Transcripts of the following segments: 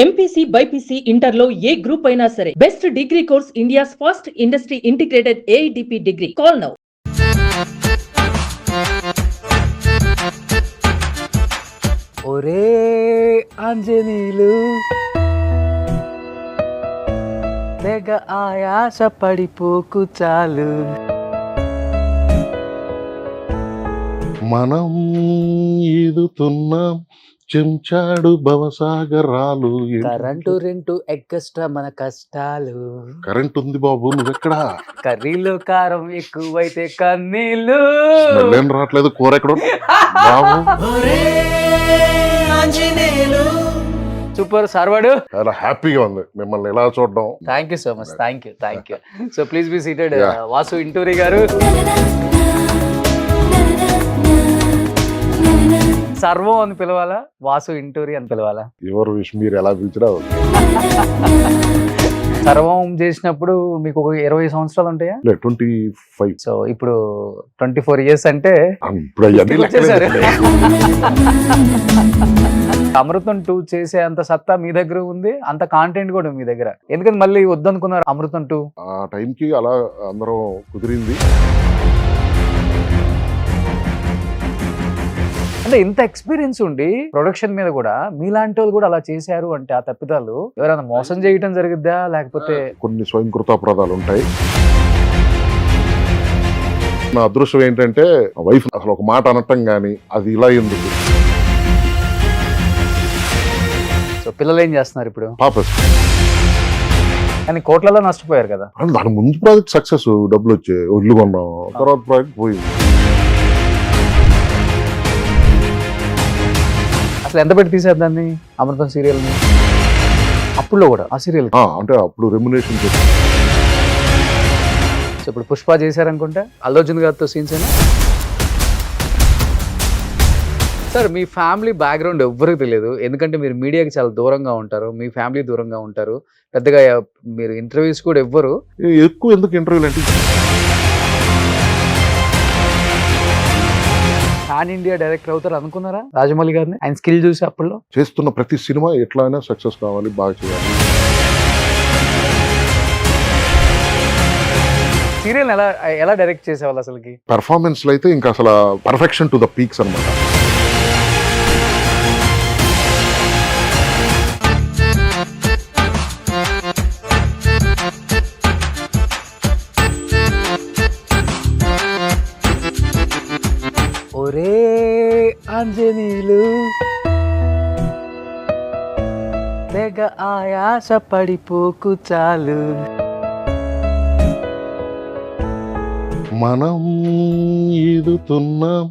MPC BiPC inter లో ఏ group అయినా సరే best degree course India's first industry integrated AIDP degree. Call now. ఒరే ఆంజనేయులు తెగ ఆయాస పడిపోకు చాలు. మనం ఈదుతున్నాం చెంచాడు భవసాగరాలు. కరెంటు రెంటు ఎక్స్ట్రా మన కష్టాలు. కరెంట్ ఉంది బాబు, నువ్వెక్కడా? కర్రీలో కారం ఎక్కువైతే కన్నీళ్ళు. స్మెల్ ఏం రావట్లేదు, కూర ఎక్కడ బాబు? సూపర్ సార్వాడు. చాలా హ్యాపీగా ఉంది మిమ్మల్ని ఎలా చూడడం. Thank you so much. Thank you. So please be seated. Vasu Inturi గారు. సర్వం అని పిలవాలా, వాసు ఇంటూరి అని పిలవాలా? ఎవరు విష్ మీరు ఎలా పిలిచినా సర్వం చేసినప్పుడు మీకు ఒక 20 సంవత్సరాలు ఉంటాయా? 25. సో ఇప్పుడు 24 years అంటే ఇప్పుడు అవన్నీ వచ్చేసారు. అమృతం 2 చేసే అంత సత్తా మీ దగ్గర ఉంది, అంత కాంటెంట్ కూడా మీ దగ్గర. ఎందుకంటే మళ్ళీ వద్దనుకున్నారు అమృతం 2? ఆ టైంకి అలా అందరం కుదిరింది. అంటే ఇంత ఎక్స్పీరియన్స్ ఉండి ప్రొడక్షన్ మీద కూడా మీలాంటి వాళ్ళు కూడా అలా చేశారు అంటే ఆ తప్పిదాలు ఎవరైనా మోసం చేయటం జరిగిద్దా, లేకపోతే కొన్ని స్వయంకృతాపరాధాలు ఉంటాయి. నా అదృష్టం ఏంటంటే వైఫ్ అసలు ఒక మాట అనటం గానీ అది ఇలా ఎందుకు. సో పిల్లలు ఏం చేస్తున్నారు ఇప్పుడు? పాప కానీ కోట్లలో నష్టపోయారు కదా. దాని ముందు ప్రాజెక్ట్ సక్సెస్, డబ్బులు వచ్చాయి, ఇల్లు కొన్నాం, తర్వాత ప్రాజెక్ట్ పోయింది. అసలు ఎంత పెట్టి తీసారు దాన్ని, అమృతం సీరియల్ ని? అప్పుడులో కూడా ఆ సీరియల్ అంటే అప్పుడు రెమ్యునేషన్. సో ఇప్పుడు పుష్ప చేశారనుకుంటా, అల్లు అర్జున్ గారితో సీన్స్ అయినా. సార్ మీ ఫ్యామిలీ బ్యాక్గ్రౌండ్ ఎవ్వరికి తెలియదు, ఎందుకంటే మీరు మీడియాకి చాలా దూరంగా ఉంటారు, మీ ఫ్యామిలీ దూరంగా ఉంటారు, పెద్దగా మీరు ఇంటర్వ్యూస్ కూడా ఎవ్వరు. ఎక్కువ ఎందుకు ఇంటర్వ్యూలు అంటే పాన్ ఇండియా డైరెక్టర్ అవుతారు అనుకున్నారా రాజమౌళి గారిని, ఆయన స్కిల్ చూసి? అప్పుడులో చేస్తున్న ప్రతి సినిమా ఎట్లా అయినా సక్సెస్ కావాలి, బాగా చేయాలి. సీరియల్ ఎలా డైరెక్ట్ చేసేవాళ్ళు అసలుకి? పెర్ఫార్మెన్స్ లో అయితే ఇంకా అసలు పర్ఫెక్షన్ టు ద పీక్స్ అన్నమాట. ఒరే ఆంజనేయులు తెగ ఆయాస పడిపోకు చాలు. మనం ఈదుతున్నాం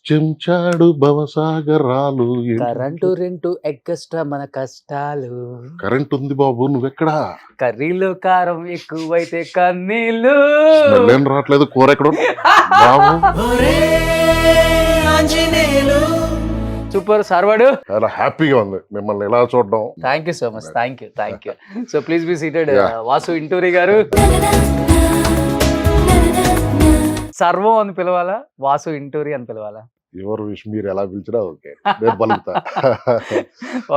చెంచాడు భవసాగరాలు. కరెంటు రెంటు ఎక్స్ట్రా మన కష్టాలు. కరెంట్ ఉంది బాబు, నువ్వెక్కడా? కర్రీలో కారం ఎక్కువైతే కన్నీళ్ళు. స్మెల్ ఏం రావట్లేదు, కూర ఎక్కడ బాబు? సూపర్ సార్వాడు. చాలా హ్యాపీగా ఉంది మిమ్మల్ని ఎలా చూడడం. Thank you so much. Thank you. So please be seated. Vasu Inturi గారు. సర్వం అని పిలవాలా, వాసు ఇంటూరి అని పిలవాలా? ఎవరు విష్ మీరు ఎలా పిలిచినా ఓకే, నేను పలుకుతా.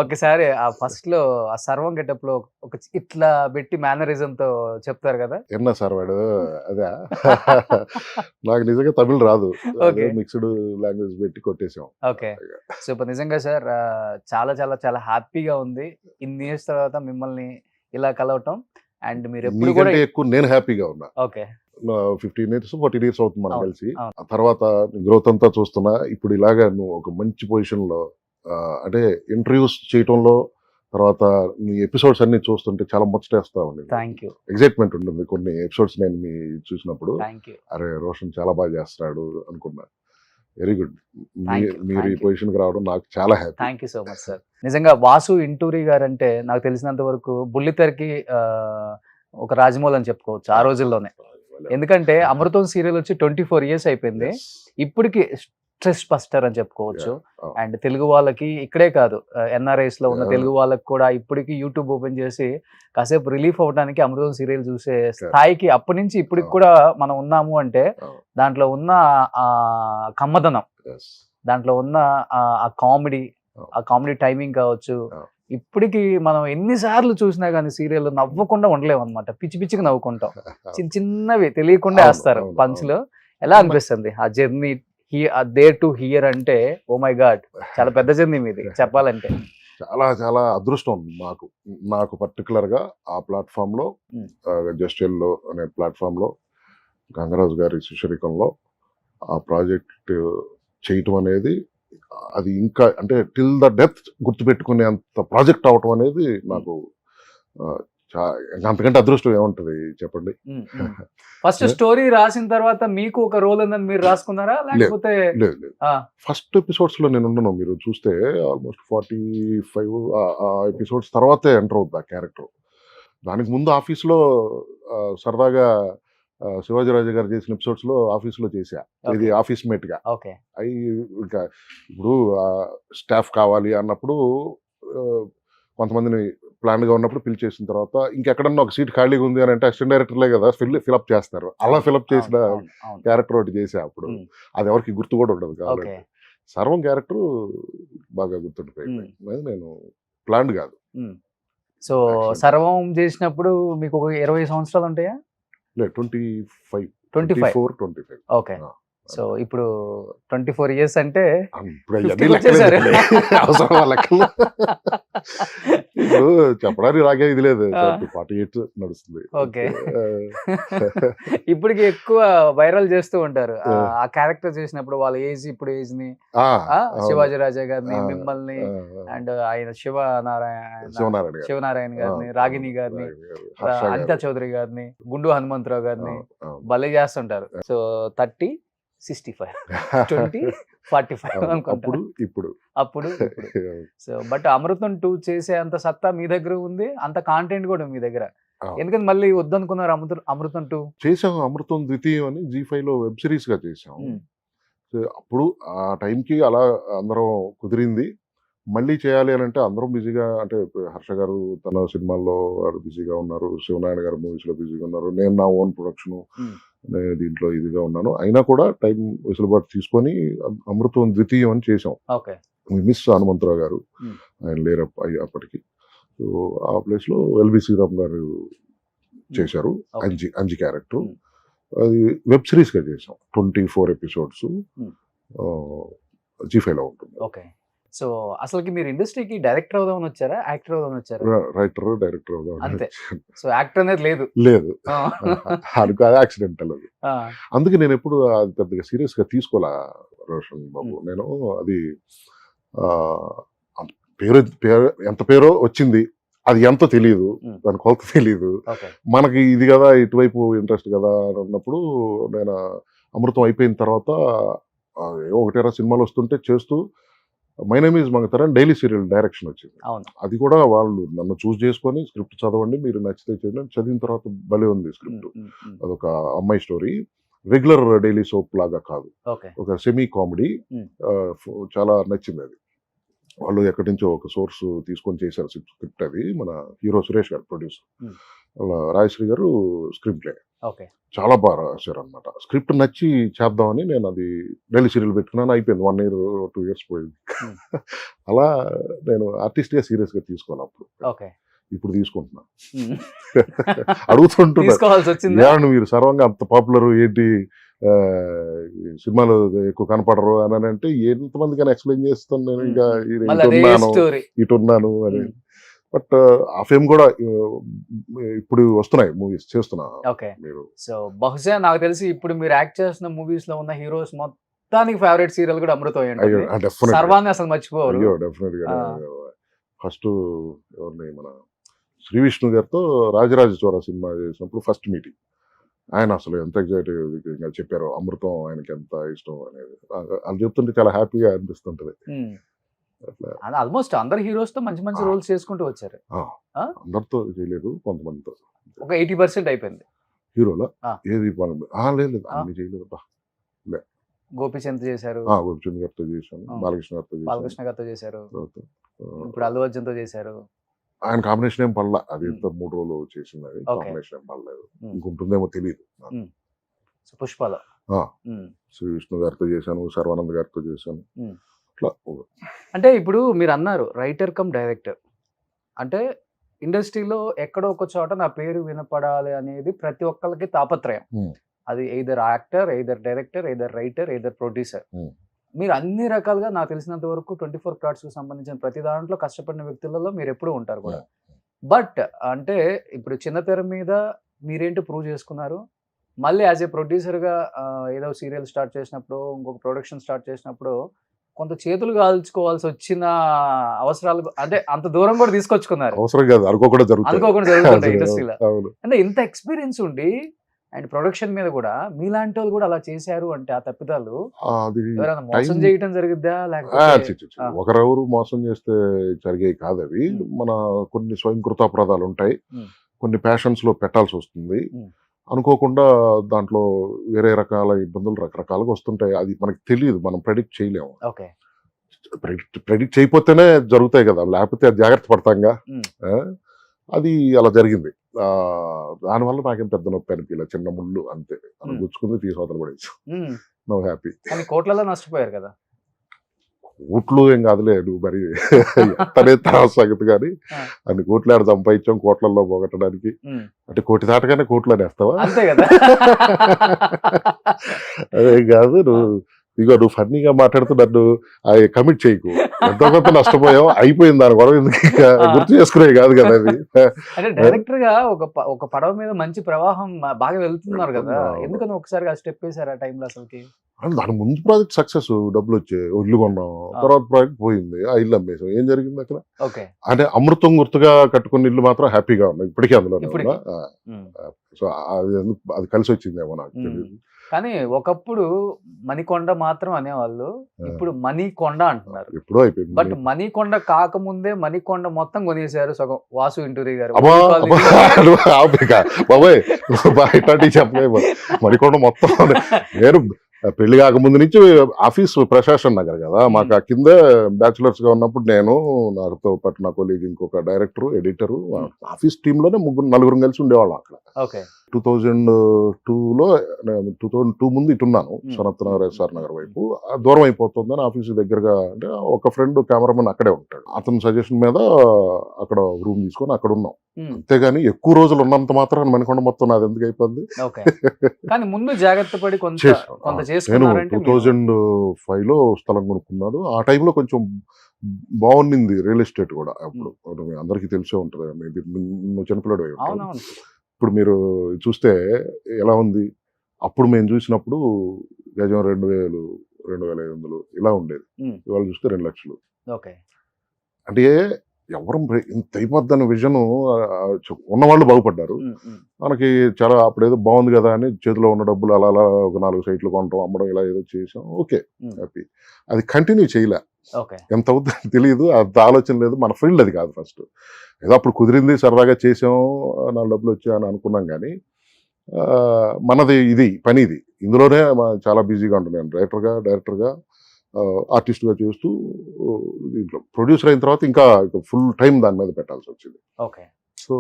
ఒకసారి ఆ ఫస్ట్ లో ఆ సర్వం గెటప్ లో ఒక ఇట్లా పెట్టి మేనరిజం తో చెప్తారు కదా. ఎన్నా సార్ వాడు అదే నాకు నిజంగా తమిళ్ రాదు, మిక్స్డ్ లాంగ్వేజ్ పెట్టి కొట్టేసాం. Okay super. నిజంగా సార్ చాలా చాలా చాలా హ్యాపీగా ఉంది ఇన్ని ఇయర్స్ తర్వాత మిమ్మల్ని ఇలా కలవటం. అండ్ మీరు ఎప్పుడు కూడా ఎక్కువ నేను హ్యాపీగా ఉన్నా. ఓకే 15 years 14 years అవుతుంది మనం కలిసి. ఆ తర్వాత గ్రోత్ అంతా చూస్తున్నా. ఇప్పుడు ఇలాగా నువ్వు ఒక మంచి పొజిషన్ లో అంటే ఇంటర్వ్యూస్ చేయటంలో, తర్వాత మీ ఎపిసోడ్స్ అన్ని చూస్తుంటే చాలా ముచ్చటేస్తా ఉంది. ఎక్సైట్మెంట్ ఉంటుంది కొన్ని ఎపిసోడ్స్ నేను మీ చూసినప్పుడు. అరే రోషన్ చాలా బాగా చేస్తున్నాడు అనుకున్నా. Very good. మీరు ఈ పొజిషన్ కి రావడం నాకు చాలా happy. Thank you so much sir. నిజంగా వాసు ఇంటూరి గారు అంటే నాకు తెలిసినంత వరకు బుల్లితెరకి ఒక రాజమౌళి అని చెప్పుకోవచ్చు ఆ రోజుల్లోనే. ఎందుకంటే అమృతం సీరియల్ వచ్చి 24 years అయిపోయింది. ఇప్పటికి స్ట్రెస్ బస్టర్ అని చెప్పుకోవచ్చు. అండ్ తెలుగు వాళ్ళకి ఇక్కడే కాదు, ఎన్ఆర్ఐస్ లో ఉన్న తెలుగు వాళ్ళకి కూడా ఇప్పటికి యూట్యూబ్ ఓపెన్ చేసి కాసేపు రిలీఫ్ అవ్వడానికి అమృతం సీరియల్ చూసే స్థాయికి అప్పటి నుంచి ఇప్పటికి కూడా మనం ఉన్నాము అంటే దాంట్లో ఉన్న కమ్మదనం, దాంట్లో ఉన్న ఆ కామెడీ టైమింగ్ కావచ్చు, ఇప్పటికి మనం ఎన్నిసార్లు చూసినా కానీ సీరియల్ నవ్వకుండా ఉండలేము అనమాట, పిచ్చి పిచ్చిగా నవ్వుకుంటాం. చిన్న చిన్నవి తెలియకుండా అవును, వేస్తారు అవును, పంచ్లో. ఎలా అనిపిస్తుంది ఆ జర్నీ దేర్ టు హియర్ అంటే? ఓ మై గాడ్, చాలా పెద్ద జర్నీ మీది చెప్పాలంటే. చాలా చాలా అదృష్టం నాకు పర్టికులర్గా ఆ ప్లాట్ఫామ్లో, Hmm. జస్టిల్లో అనే ప్లాట్ఫామ్లో గంగరాజు గారి శిష్యరికంలో ఆ ప్రాజెక్ట్ చేయటం అనేది, అది ఇంకా అంటే టిల్ ద డెత్ గుర్తుపెట్టుకునేంత ప్రాజెక్ట్ అవటం అనేది నాకు అంతకంటే అదృష్టం ఏముంటది చెప్పండి. ఫస్ట్ స్టోరీ రాసిన తర్వాత మీకు ఒక రోల్ ఉందని మీరు రాసుకున్నారా, లేకపోతే? లేదు లేదు, ఫస్ట్ ఎపిసోడ్స్ లో నేను ఉన్నాను. మీరు చూస్తే ఆల్మోస్ట్ 45 ఎపిసోడ్స్ తర్వాతే ఎంటర్ అవుతుంది ఆ క్యారెక్టర్. దానికి ముందు ఆఫీస్లో సరదాగా శివాజీరాజు గారు చేసిన ఎపిసోడ్స్ లో ఆఫీస్ లో చేశా, ఇది ఆఫీస్ మేట్ గా. ఓకే. అవి ఇంకా ఇప్పుడు స్టాఫ్ కావాలి అన్నప్పుడు కొంతమందిని ప్లాన్ గా ఉన్నప్పుడు పిలిచేసిన తర్వాత ఇంకెక్కడన్నా ఒక సీట్ ఖాళీగా ఉంది అని అంటే అసిస్టెంట్ డైరెక్టర్లే కదా ఫిల్అప్ చేస్తారు. అలా ఫిల్అప్ చేసిన క్యారెక్టర్ ఒకటి చేసా అప్పుడు. అది ఎవరికి గుర్తు కూడా ఉండదు కాబట్టి. సర్వం క్యారెక్టర్ బాగా గుర్తుండిపోయింది. నేను ప్లాన్ కాదు. సో సర్వం చేసినప్పుడు మీకు ఒక 20 సంవత్సరాలు ఉంటాయా? లేదు, 24. ఓకే. సో ఇప్పుడు 24 ఇయర్స్ అంటే అవసరం లెక్కలు ఇప్పుడు చెప్పడానికి నాకే ఇది లేదు. 48 నడుస్తుంది. ఓకే. ఇప్పటికి ఎక్కువ వైరల్ చేస్తూ ఉంటారు ఆ క్యారెక్టర్ చేసినప్పుడు వాళ్ళ ఏజ్, ఇప్పుడు ఏజ్ ని. శివాజీ రాజా గారిని, మిమ్మల్ని, అండ్ ఆయన శివనారాయణ గారిని, రాగిణి గారిని, అనితా చౌదరి గారిని, గుండు హనుమంతరావు గారిని భలే చేస్తుంటారు. సో 30, 65, 20, 45 అనుకుంటారు అప్పుడు. సో బట్ అమృతం 2 చేసే అంత సత్తా మీ దగ్గర ఉంది, అంత కాంటెంట్ కూడా మీ దగ్గర. ఎందుకని మళ్ళీ వద్దనుకున్నారు అమృతం 2? చేసాం. అమృతం ద్వితీయం అని G5 లో వెబ్ సిరీస్ గా చేసాం. అప్పుడు ఆ టైంకి అలా అందరం కుదిరింది. మళ్ళీ చేయాలి అని అంటే అందరం బిజీగా, అంటే హర్ష గారు తన సినిమాల్లో బిజీగా ఉన్నారు, శివనారాయణ గారు మూవీస్ లో బిజీగా ఉన్నారు, నేను నా ఓన్ ప్రొడక్షన్ దీంట్లో ఇదిగా ఉన్నాను. అయినా కూడా టైం వెసులుబాటు తీసుకొని అమృతం ద్వితీయం అని చేసాం. మిస్ హనుమంతరావు గారు, ఆయన లేరు అప్పటికి. సో ఆ ప్లేస్ లో ఎల్బి శ్రీరామ్ గారు చేశారు అంజి క్యారెక్టర్. అది వెబ్ సిరీస్ గా చేసాం. 24 ఎపిసోడ్స్ G5 లో ఉంటుంది. సో అసలుకి మీరు ఇండస్ట్రీకి డైరెక్టర్ అవుదామని వచ్చారా, యాక్టర్ అవుదామని వచ్చారా? రైటర్, డైరెక్టర్ అవుదాం అంతే. సో యాక్టర్ అనేది లేదు అది యాక్సిడెంటల్. అది అందుకే నేను ఎప్పుడు అది పెద్దగా సీరియస్ గా తీసుకోలే రోషన్ బాబు. నేను అది పేరు ఎంత పేరో వచ్చింది, అది ఎంత తెలియదు, దాని కొలత తెలియదు మనకి. ఇది కదా ఇటువైపు ఇంట్రెస్ట్ కదా అని అన్నప్పుడు నేను అమృతం అయిపోయిన తర్వాత 1 సినిమాలు వస్తుంటే చేస్తూ my name is Mangatara daily serial direction వచ్చింది. అది కూడా వాళ్ళు నన్ను చూస్ చేసుకొని స్క్రిప్ట్ చదవండి, మీరు నచ్చితే చేయండి. చదివిన తర్వాత భలే ఉంది స్క్రిప్ట్. అదొక అమ్మాయి స్టోరీ, రెగ్యులర్ డైలీ సోప్ లాగా కాదు, ఒక సెమీ కామెడీ. చాలా నచ్చింది అది. వాళ్ళు ఎక్కడి నుంచో ఒక సోర్స్ తీసుకొని చేశారు స్క్రిప్ట్. అది మన హీరో సురేష్ గారు ప్రొడ్యూసర్, అలా రాయశ్రీ గారు స్క్రిప్ట్ ప్లే. చాలా బాగా రాశారు అనమాట. స్క్రిప్ట్ నచ్చి చేద్దామని నేను అది డైలీ సీరియల్ పెట్టుకున్నాను. అయిపోయింది 1 year 2 years పోయింది. అలా నేను ఆర్టిస్ట్ గా సీరియస్ గా తీసుకోవాలి అప్పుడు. ఇప్పుడు తీసుకుంటున్నా. అడుగుతుంటున్నా మీరు సర్వంగా అంత పాపులర్ ఏంటి, సినిమాలు ఎక్కువ కనపడరు అని అంటే ఎంతమందికైనా ఎక్స్ప్లెయిన్ చేస్తాను నేను. ఇంకా ఇటున్నాను అని. బట్ ఆ ఫేమ్ కూడా ఇప్పుడు వస్తున్నాయి మూవీస్ చేస్తున్నా. మీరు సో బహుశా నాకు తెలిసి ఇప్పుడు మీరు యాక్ట్ చేస్తున్న మూవీస్ లో ఉన్న హీరోస్ మొత్తానికి ఫేవరెట్ సీరియల్ కూడా అమృతం. సర్వాన్ని అసలు మర్చిపోరు. డెఫినెట్ గా. ఫస్ట్ ఎవరిని, మన శ్రీ విష్ణు గారితో రాజరాజ చోర సినిమా చేసినప్పుడు ఫస్ట్ మీటింగ్. ఆయన అసలు ఎంత ఎగ్జైటివ్ చెప్పారు అమృతం ఆయనకి ఎంత ఇష్టం అనేది. అది చెప్తుంటే చాలా హ్యాపీగా అనిపిస్తుంటది. ఆల్మోస్ట్ అందరు హీరోస్ తో మంచి మంచి రోల్స్ చేసుకుంటూ వచ్చారు. అందరితో చేయలేదు, కొంతమందితో. ఒక 80% అయిపోయింది హీరోలో. ఏది లేదు అన్ని చేయలేదు. గోపీచంద్ చేశారు, గోపీచంద్ గారితో చేశాను, బాలకృష్ణ గారితో చేశారు, ఇప్పుడు అల్లు అర్జున్ తో చేశారు. ఆయన కాంబినేషన్ ఏం పడలా. అది ఎంత 3 రోజులు చేసింది, అది కాంబినేషన్ ఏం పడలేదు. ఇంకుంటుందేమో తెలియదు. పుష్పలో శ్రీ విష్ణు గారితో చేశాను, శర్వానంద్ గారితో చేశాను. అంటే ఇప్పుడు మీరు అన్నారు రైటర్ కమ్ డైరెక్టర్. అంటే ఇండస్ట్రీలో ఎక్కడో ఒక చోట నా పేరు వినపడాలి అనేది ప్రతి ఒక్కరికి తాపత్రయం. Hmm. అది either actor, either director, either writer, either producer. Hmm. మీరు అన్ని రకాలుగా నాకు తెలిసినంత వరకు 24 క్రాఫ్ట్స్‌కి సంబంధించిన ప్రతి దాంట్లో కష్టపడిన వ్యక్తులలో మీరెప్పుడూ ఉంటారు కూడా. బట్ అంటే ఇప్పుడు చిన్న తెర మీద మీరేంటో ప్రూవ్ చేసుకున్నారు. మళ్ళీ యాజ్ ఏ ప్రొడ్యూసర్‌గా ఏదో సీరియల్ స్టార్ట్ చేసినప్పుడు, ఇంకొక ప్రొడక్షన్ స్టార్ట్ చేసినప్పుడు కొంత చేతులు కాల్చుకోవాల్సొచ్చిన అవసరాలు అంటే అంత దూరం కూడా తీసుకొచ్చుకున్నారు. అవసరం కాదు, అనుకోకుండా జరుగుతుంది. అనుకోకుండా జరుగుతుంటాయి ఇండస్ట్రీలో. అవును. అంటే ఇంత ఎక్స్‌పీరియన్స్ ఉండి అండ్ ప్రొడక్షన్ మీద కూడా మీలాంటోళ్ళు కూడా అలా చేశారు అంటే ఆ తప్పిదాలు అది ఎవరైనా మోసం time- చేయటం జరిగిద్దా? ఆ, లేకపోతే ఆ. ఒకరెవరు మోసం చేస్తే జరిగేవి కాదు అవి. మన కొన్ని స్వయంకృతాపరాధాలు ఉంటాయి, Hmm. కొన్ని ప్యాషన్స్ లో పెట్టాల్సి వస్తుంది. Hmm. అనుకోకుండా దాంట్లో వేరే రకాల ఇబ్బందులు రకరకాలుగా వస్తుంటాయి. అది మనకి తెలియదు, మనం ప్రెడిక్ట్ చేయలేము. ఓకే. ప్రెడిక్ట్ చేయకపోతేనే జరుగుతాయి కదా, లేకపోతే అది జాగ్రత్త పడతాంగా. Hmm. ఆ, అది అలా జరిగింది. దానివల్ల నాకేం పెద్ద నొప్పి అనిపించలేదు, చిన్న ముళ్ళు అంతే. అలా Hmm. గుచ్చుకుంది, తీసి అవతల పడేసి Hmm. No happy. కానీ కోట్లలో నష్టపోయారు కదా. కోట్లు ఏం కాదులే, నువ్వు మరి తనే తర్వాత సంగతి. కానీ ఆ. అన్ని కోట్లు ఆడ సంపాదించాం కోట్లలో పోగొట్టడానికి. Hmm. అంటే కోటి దాటగానే కోట్లు అనేస్తావా? అంతే కదా. అదేం కాదు. నువ్వు ఫన్నీగా మాట్లాడుతూ నన్ను కమిట్ చేయకు. ఎంతో కొంత నష్టపోయావు, అయిపోయింది, దాని గొడవ ఎందుకు ఇంకా గుర్తు చేసుకునే కాదు కదా అది. అంటే డైరెక్టర్ గా ఒక పడవ మీద మంచి ప్రవాహం బాగా వెళ్తున్నారు కదా, వెళ్తున్నా. ఎందుకని ఒకసారి ఆ స్టెప్ వేసారు ఆ టైంలో అసలుకి? అంటే దాని ముందు ప్రాజెక్ట్ సక్సెస్, డబ్బులు వచ్చాయి, ఇల్లు కొన్నాం. తర్వాత ప్రాజెక్ట్ పోయింది, ఆ ఇల్లు అమ్మేసాం. ఏం జరిగింది అక్కడ? ఓకే. అంటే అమృతం గుర్తుగా కట్టుకున్న ఇల్లు మాత్రం హ్యాపీగా ఉన్నాయి ఇప్పటికీ అందులో. ఇప్పటికీ. సో అది కలిసి వచ్చిందేమో నాకు తెలియదు. కానీ ఒకప్పుడు మణికొండ మాత్రం అనేవాళ్ళు, ఇప్పుడు మణికొండ అంటున్నారు. ఎప్పుడో అయిపోయింది. బట్ మణికొండ కాకముందే మణికొండ మొత్తం కొనేశారు సగం వాసు ఇంటూరి గారు. బాబాయ్ ఇట్లాంటివి చెప్పలే. మణికొండ మొత్తం నేను పెళ్లి కాకముందు నుంచి ఆఫీస్ ప్రశాసన్ నగర్ కదా, మాకు ఆ కింద బ్యాచులర్స్ గా ఉన్నప్పుడు నేను, నాతో పాటు నా కొలీగ్, ఇంకొక డైరెక్టర్, ఎడిటరు, ఆఫీస్ టీమ్ లోనే నలుగురు కలిసి ఉండేవాళ్ళం అక్కడ. ఓకే. 2002లో 2002 ముందు ఇటున్నాను, సనత్ నగర్, ఎస్ఆర్ నగర్ వైపు. దూరం అయిపోతుందని ఆఫీస్ దగ్గరగా, అంటే ఒక ఫ్రెండ్ కెమెరామెన్ అక్కడే ఉంటాడు, అతని సజెషన్ మీద అక్కడ రూమ్ తీసుకొని అక్కడ ఉన్నాం. అంతేగాని ఎక్కువ రోజులు ఉన్నంత మాత్రం మణికొండ మొత్తం నాది ఎందుకు అయిపోద్ది. ఓకే. కానీ ముందు జాగ్రత్త పడి కొంత నేను చేసుకున్నారంటే 2005లో స్థలం కొనుక్కున్నాడు. ఆ టైంలో కొంచెం బాగుండింది రియల్ ఎస్టేట్ కూడా. అప్పుడు అందరికీ తెలిసే ఉంటుంది, మేబీ నువ్వు చిన్నపిల్లడు అయి ఉంటావు. అవునవును. ఇప్పుడు మీరు చూస్తే ఎలా ఉంది, అప్పుడు మేము చూసినప్పుడు గజం 2000, 2500 ఇలా ఉండేది. ఇవాళ చూస్తే 2 లక్షలు. ఓకే. అంటే ఎవరు ఇంత అయిపోద్దన్న విజన్ ఉన్నవాళ్ళు బాగుపడ్డారు. మనకి చాలా అప్పుడు ఏదో బాగుంది కదా అని చేతిలో ఉన్న డబ్బులు అలా అలా ఒక 4 సైట్లు కొనడం, అమ్మడం, ఇలా ఏదో చేసాం. Okay, happy. అది కంటిన్యూ చేయలే, ఎంత అవుతుందని తెలియదు, అంత ఆలోచన లేదు. మన ఫీల్డ్ అది కాదు. ఫస్ట్ ఏదో అప్పుడు కుదిరింది, సరదాగా చేసాం, 4 డబ్బులు వచ్చాయని అనుకున్నాం. కానీ మనది ఇది పని, ఇది ఇందులోనే చాలా బిజీగా ఉంటున్నాను. డైరెక్టర్గా ఆర్టిస్ట్గా చేస్తూ దీంట్లో ప్రొడ్యూసర్ అయిన తర్వాత ఇంకా ఫుల్ టైం దాని మీద పెట్టాల్సి వచ్చింది. ఓకే. సో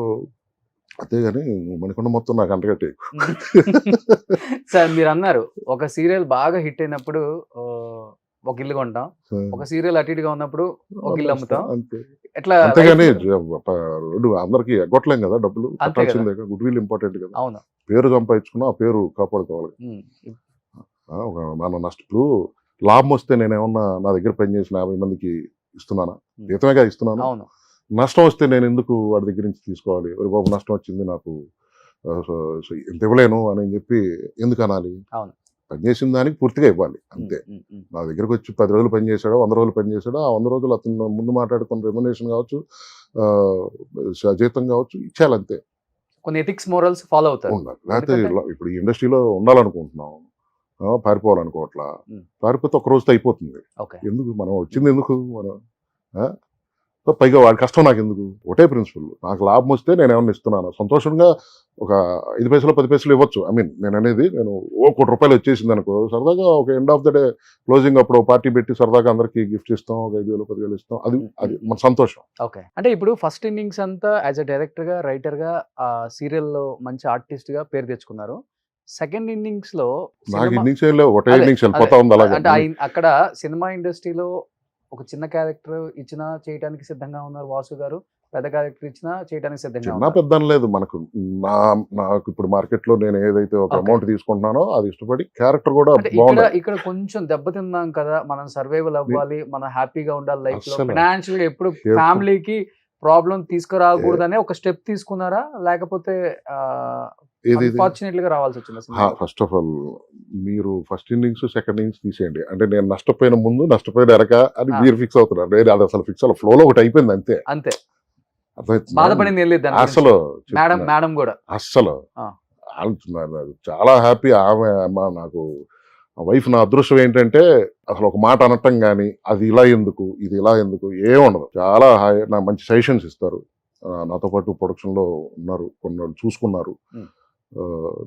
అంతేగాని మణికొండ మొత్తం నాకు అంటగట్టే. సార్ మీరు అన్నారు ఒక సీరియల్ బాగా హిట్ అయినప్పుడు ఒక ఇల్లు కొంటాం, ఒక సీరియల్ అటు ఇటుగా ఉన్నప్పుడు ఒక ఇల్లు అమ్ముతాం. అంతే. ఎట్లా? అంతేగాని అందరికి ఎగ్గొట్టలేం కదా, డబ్బులు కట్టాల్సిందే, గుడ్ విల్ ఇంపార్టెంట్ కదా. అవును. పేరు సంపాదించుకున్నా ఆ పేరు కాపాడుకోవాలి. మన నష్టప్పుడు లాభం వస్తే నేనేమన్నా నా దగ్గర పనిచేసిన 50 మందికి ఇస్తున్నానా? జీతమేగా ఇస్తున్నాను. అవును. నష్టం వస్తే నేను ఎందుకు వాడి దగ్గర నుంచి తీసుకోవాలి? ఒరే బాబు నష్టం వచ్చింది నాకు, ఇంత ఇవ్వలేను అని చెప్పి ఎందుకు అనాలి? అవును. పనిచేసిన దానికి పూర్తిగా ఇవ్వాలి అంతే. నా దగ్గరకు వచ్చి 10 రోజులు పనిచేసాడో 100 రోజులు పనిచేసాడో, ఆ 100 రోజులు అతను ముందు మాట్లాడుకున్న రెమ్యునరేషన్ కావచ్చు, జీతం కావచ్చు, ఇచ్చేయాలంతే. కొన్ని ఎథిక్స్ మోరల్స్ ఫాలో అవుతారు. లేకపోతే ఇప్పుడు ఈ ఇండస్ట్రీలో ఉండాలనుకుంటున్నాం, పారిపోవాలనుకోవట్లా. పారిపోతే ఒక రోజుతో అయిపోతుంది. ఎందుకు మనం వచ్చింది, ఎందుకు మనం పైగా వాడి కష్టం నాకు ఎందుకు? ఒకటే ప్రిన్సిపల్, నాకు లాభం వస్తే నేను ఏమన్నా ఇస్తున్నాను, సంతోషంగా ఒక 5 పైసలు 10 పైసలు ఇవ్వచ్చు. ఐ మీన్ నేను అనేది, నేను ₹1 కోటి వచ్చేసింది అనుకో, సరదాగా ఒక end of the day closing అప్పుడు పార్టీ పెట్టి సరదాగా అందరికి గిఫ్ట్ ఇస్తాం, ఒక 5,000 10,000 ఇస్తాం, అది మన సంతోషం. ఓకే. అంటే ఇప్పుడు ఫస్ట్ ఇన్నింగ్స్ అంతా యాజ్ అ డైరెక్టర్ గా, రైటర్ గా, సీరియల్లో మంచి ఆర్టిస్ట్ గా పేరు తెచ్చుకున్నారు. సెకండ్ ఇన్నింగ్స్ లో నాకు ఇన్నింగ్స్ ఏం లేవు, ఒకటే ఇన్నింగ్స్ వెళ్ళిపోతా ఉంది అలాగే. అంటే అక్కడ సినిమా ఇండస్ట్రీలో ఒక చిన్న క్యారెక్టర్ ఇచ్చినా చేయడానికి సిద్ధంగా ఉన్నారు వాసు గారు. పెద్ద క్యారెక్టర్ ఇచ్చినా చేయడానికి సిద్ధంగా చిన్న ఉన్నారు. పెద్ద అని లేదు మనకు. నాకు ఇప్పుడు మార్కెట్ లో నేను ఏదైతే ఒక Okay. అమౌంట్ తీసుకుంటున్నానో అది ఇష్టపడి క్యారెక్టర్ కూడా అంటే ఇక్కడ బాగుండాలి. ఇక్కడ కొంచెం దెబ్బతిన్నాం కదా, మనం సర్వైవల్ అవ్వాలి, మనం హ్యాపీగా ఉండాలి లైఫ్ లో, అస్సలు. ఫైనాన్షియల్ గా ఎప్పుడు ఎప్పుడు- ఫ్యామిలీకి ప్రాబ్లం తీసుకురాకూడదనే ఒక స్టెప్ తీసుకున్నారా, లేకపోతే ఇది అన్ఫార్చునేట్లీ గా రావాల్సి వచ్చింది సినిమా? ఫస్ట్ ఆఫ్ ఆల్ మీరు ఫస్ట్ ఇన్నింగ్స్ సెకండ్ ఇన్నింగ్స్ తీసేయండి. అంటే నేను నష్టపోయిన ముందు నష్టపోయిన వెనక అని మీరు ఫిక్స్ అవుతున్నారు. నేను అది అసలు ఫిక్స్ అవ్వాలి. ఫ్లోలో ఒకటి అయిపోయింది అంతే. అంతే, అర్థమవుతుందా? బాధపడింది ఏం లేదు దాని గురించి. అసలు మేడం చెప్తున్నా. మేడం కూడా అస్సలు ఆ. నాకు చాలా హ్యాపీ. ఆమె నాకు వైఫ్ నా అదృష్టం ఏంటంటే అసలు ఒక మాట అనటం కానీ అది ఇలా ఎందుకు ఇది ఇలా ఎందుకు ఏముండదు. చాలా నా మంచి సజెషన్స్ ఇస్తారు. నాతో పాటు ప్రొడక్షన్ లో ఉన్నారు, కొన్ని వాళ్ళు చూసుకున్నారు. Hmm.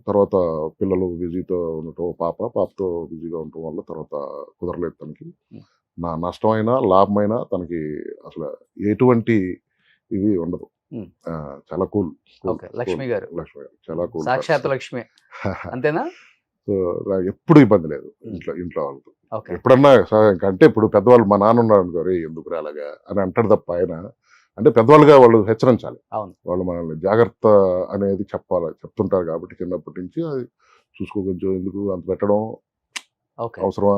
తర్వాత పిల్లలు బిజీతో ఉండటం, పాపతో బిజీగా ఉండటం వల్ల తర్వాత కుదరలేదు తనకి. Hmm. నా నష్టమైనా లాభమైనా తనకి అసలు ఎటువంటి ఇది ఉండదు. Hmm. చాలా కూల్. ఓకే, లక్ష్మి గారు లక్ష్మి గారు చాలా కూల్. సాక్షాత్ లక్ష్మి అంతేనా? సో నాకు ఎప్పుడు ఇబ్బంది లేదు ఇంట్లో వాళ్ళతో. ఓకే, ఎప్పుడన్నా అంటే ఇప్పుడు పెద్దవాళ్ళు మా నాన్న ఉన్నారు అనుకో, రే ఎందుకు రాలాగా అని అంటాడు తప్ప ఆయన అంటే పెద్దవాళ్ళుగా వాళ్ళు హెచ్చరించాలి. అవును. వాళ్ళు మనల్ని జాగ్రత్త అనేది చెప్తుంటారు కాబట్టి చిన్నప్పటి నుంచి అది చూసుకో, కొంచెం ఎందుకు అంత పెట్టడం ఓకే, అవసరమా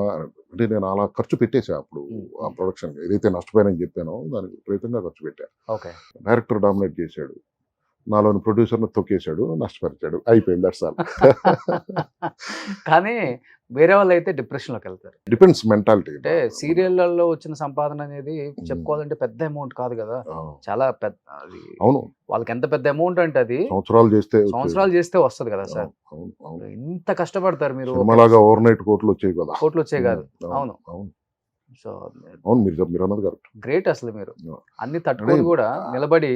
అంటే నేను అలా ఖర్చు పెట్టేసా అప్పుడు. ఆ ప్రొడక్షన్ ఏదైతే నష్టపోయానని చెప్పానో దానికి విపరీతంగా ఖర్చు పెట్టా. ఓకే. డైరెక్టర్ డామినేట్ చేశాడు, నాలోని ప్రొడ్యూసర్ని తొక్కేశాడు, నష్టపరిచాడు, అయిపోయింది. That's all. కానీ వేరే వాళ్ళు అయితే డిప్రెషన్ లోకి వెళ్తారు. Depends mentality. అంటే సీరియళ్లలో వచ్చిన సంపాదన అనేది చెప్పుకోవాలంటే పెద్ద అమౌంట్ కాదు కదా, చాలా పెద్ద. అది అవును, వాళ్ళకి ఎంత పెద్ద అమౌంట్ అంటే అది సంవత్సరాలు చేస్తే వస్తుంది కదా సార్. ఇంత కష్టపడతారు మీరు. సినిమాలాగా ఓవర్ నైట్ కోట్లు వచ్చాయి కదా. కోట్లు వచ్చాయి కాదు. అవును. అవును సో అవును, మీరు అన్నది కరెక్ట్. గ్రేట్ అసలు. మీరు అన్ని తట్టుకొని కూడా నిలబడి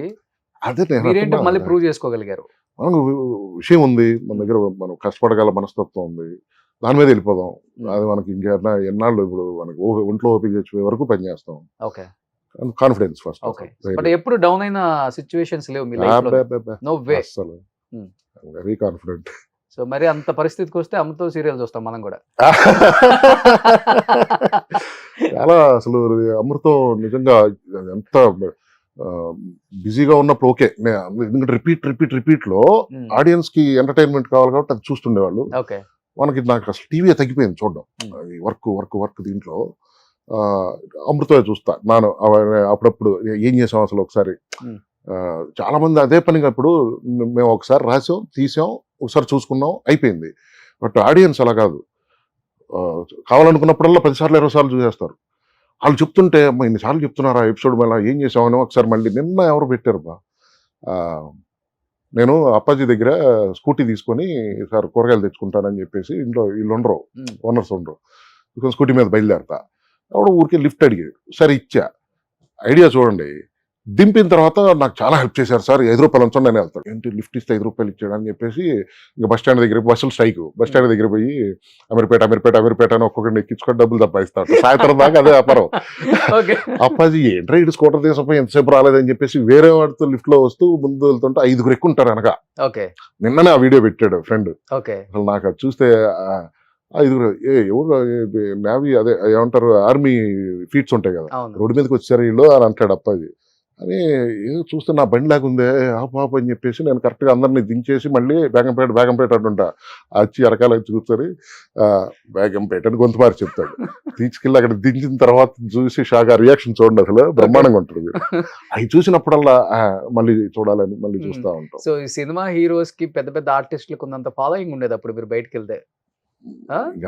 అదే మీరేంటో మళ్ళీ ప్రూవ్ చేసుకోగలిగారు. మనకు విషయం ఉంది మన దగ్గర, మనం కష్టపడగల మనస్తత్వం ఉంది, దాని మీద వెళ్ళిపోదాం. అది మనకి ఇంకేమన్నా ఎన్నాళ్ళు ఇప్పుడు మనకి ఒంట్లో ఓపిక తెచ్చిపోయే వరకు పనిచేస్తాం. Okay, confidence first. Okay. But ఎప్పుడు డౌన్ అయిన సిచ్యువేషన్స్ లేవు మీ లైఫ్ లో? No way. అసలు వెరీ కాన్ఫిడెంట్. సో మరి అంత పరిస్థితికి వస్తే అమ్మతో సీరియల్ చూస్తాం మనం కూడా. చాలా అసలు అమృతం నిజంగా ఎంత బిజీగా ఉన్నప్పుడు ఓకే, ఎందుకంటే రిపీట్ లో ఆడియన్స్ కి ఎంటర్టైన్మెంట్ కావాలి కాబట్టి అది చూస్తుండేవాళ్ళు. ఓకే. మనకి నాకు అసలు టీవీ తగ్గిపోయింది చూడడం. వర్క్ దీంట్లో అమృతమే చూస్తా నాను. అప్పుడప్పుడు ఏం చేసాం అసలు ఒకసారి. చాలా మంది అదే పనిగా ఇప్పుడు మేము ఒకసారి రాసాం, తీసాం, ఒకసారి చూసుకున్నాం, అయిపోయింది. బట్ ఆడియన్స్ అలా కాదు, కావాలనుకున్నప్పుడల్లా 10 సార్లు 20 సార్లు చూసేస్తారు. వాళ్ళు చెప్తుంటే అమ్మ ఇన్నిసార్లు చెప్తున్నారా ఎపిసోడ్ మళ్ళీ ఏం చేసామని ఒకసారి మళ్ళీ నిన్న ఎవరు పెట్టారు బా, నేను అప్పాజీ దగ్గర స్కూటీ తీసుకొని సార్ కూరగాయలు తెచ్చుకుంటానని చెప్పేసి ఇంట్లో వీళ్ళు ఉండరు, ఓనర్స్ ఉండరు, స్కూటీ మీద బయలుదేరతా. అప్పుడు ఊరికే లిఫ్ట్ అడిగేది, సరే ఇచ్చా. ఐడియా చూడండి, దింపిన తర్వాత నాకు చాలా హెల్ప్ చేశారు సార్, 5 రూపాయలు ఉంచండి అని వెళ్తాడు. ఏంటి లిఫ్ట్ ఇస్తే 5 రూపాయలు ఇచ్చాడు అని చెప్పేసి ఇంకా బస్ స్టాండ్ దగ్గర, బస్సులు స్ట్రైక్, బస్ స్టాండ్ దగ్గర పోయి అమీర్పేట అని ఒక్కొక్కరిని ఎక్కించుకొని డబ్బులు తప్పాయిస్తాడు. సాయంత్రం దాకా అదే వ్యాపారం. అప్పాజీ ఏంట్రా ఇటు స్కూటర్ తీసుకుపోయి ఎంతసేపు రాలేదని చెప్పేసి వేరే వాడితో లిఫ్ట్ లో వస్తూ ముందు వెళ్తుంటే 5 ఎక్కుంటారు అనక. నిన్ననే ఆ వీడియో పెట్టాడు ఫ్రెండ్. అసలు నాకు అది చూస్తే 5 ఎవరు నేవీ అదే ఏమంటారు ఆర్మీ ఫీట్స్ ఉంటాయి కదా, రోడ్డు మీదకి వచ్చారు వీళ్ళు అని అంటాడు అప్పాజీ. అని ఏదో చూస్తే నా బండి లాగుందే పాప అని చెప్పేసి నేను కరెక్ట్గా అందరినీ దించేసి మళ్ళీ బేగంపేట అంటుంటా. వచ్చి అరకాల కూర్చొని బేగంపేట అని గొంతు మారి చెప్తాడు. తీసుకెళ్ళి అక్కడ దించిన తర్వాత చూసి షాక్, ఆ రియాక్షన్ చూడండి అసలు బ్రహ్మాండంగా ఉంటుంది. అవి చూసినప్పుడల్లా మళ్ళీ చూడాలని మళ్ళీ చూస్తూ ఉంటాం. సో ఈ సినిమా హీరోస్ కి పెద్ద పెద్ద ఆర్టిస్టులకు ఉన్నంత ఫాలోయింగ్ ఉండేది అప్పుడు మీరు బయటకు వెళ్తే?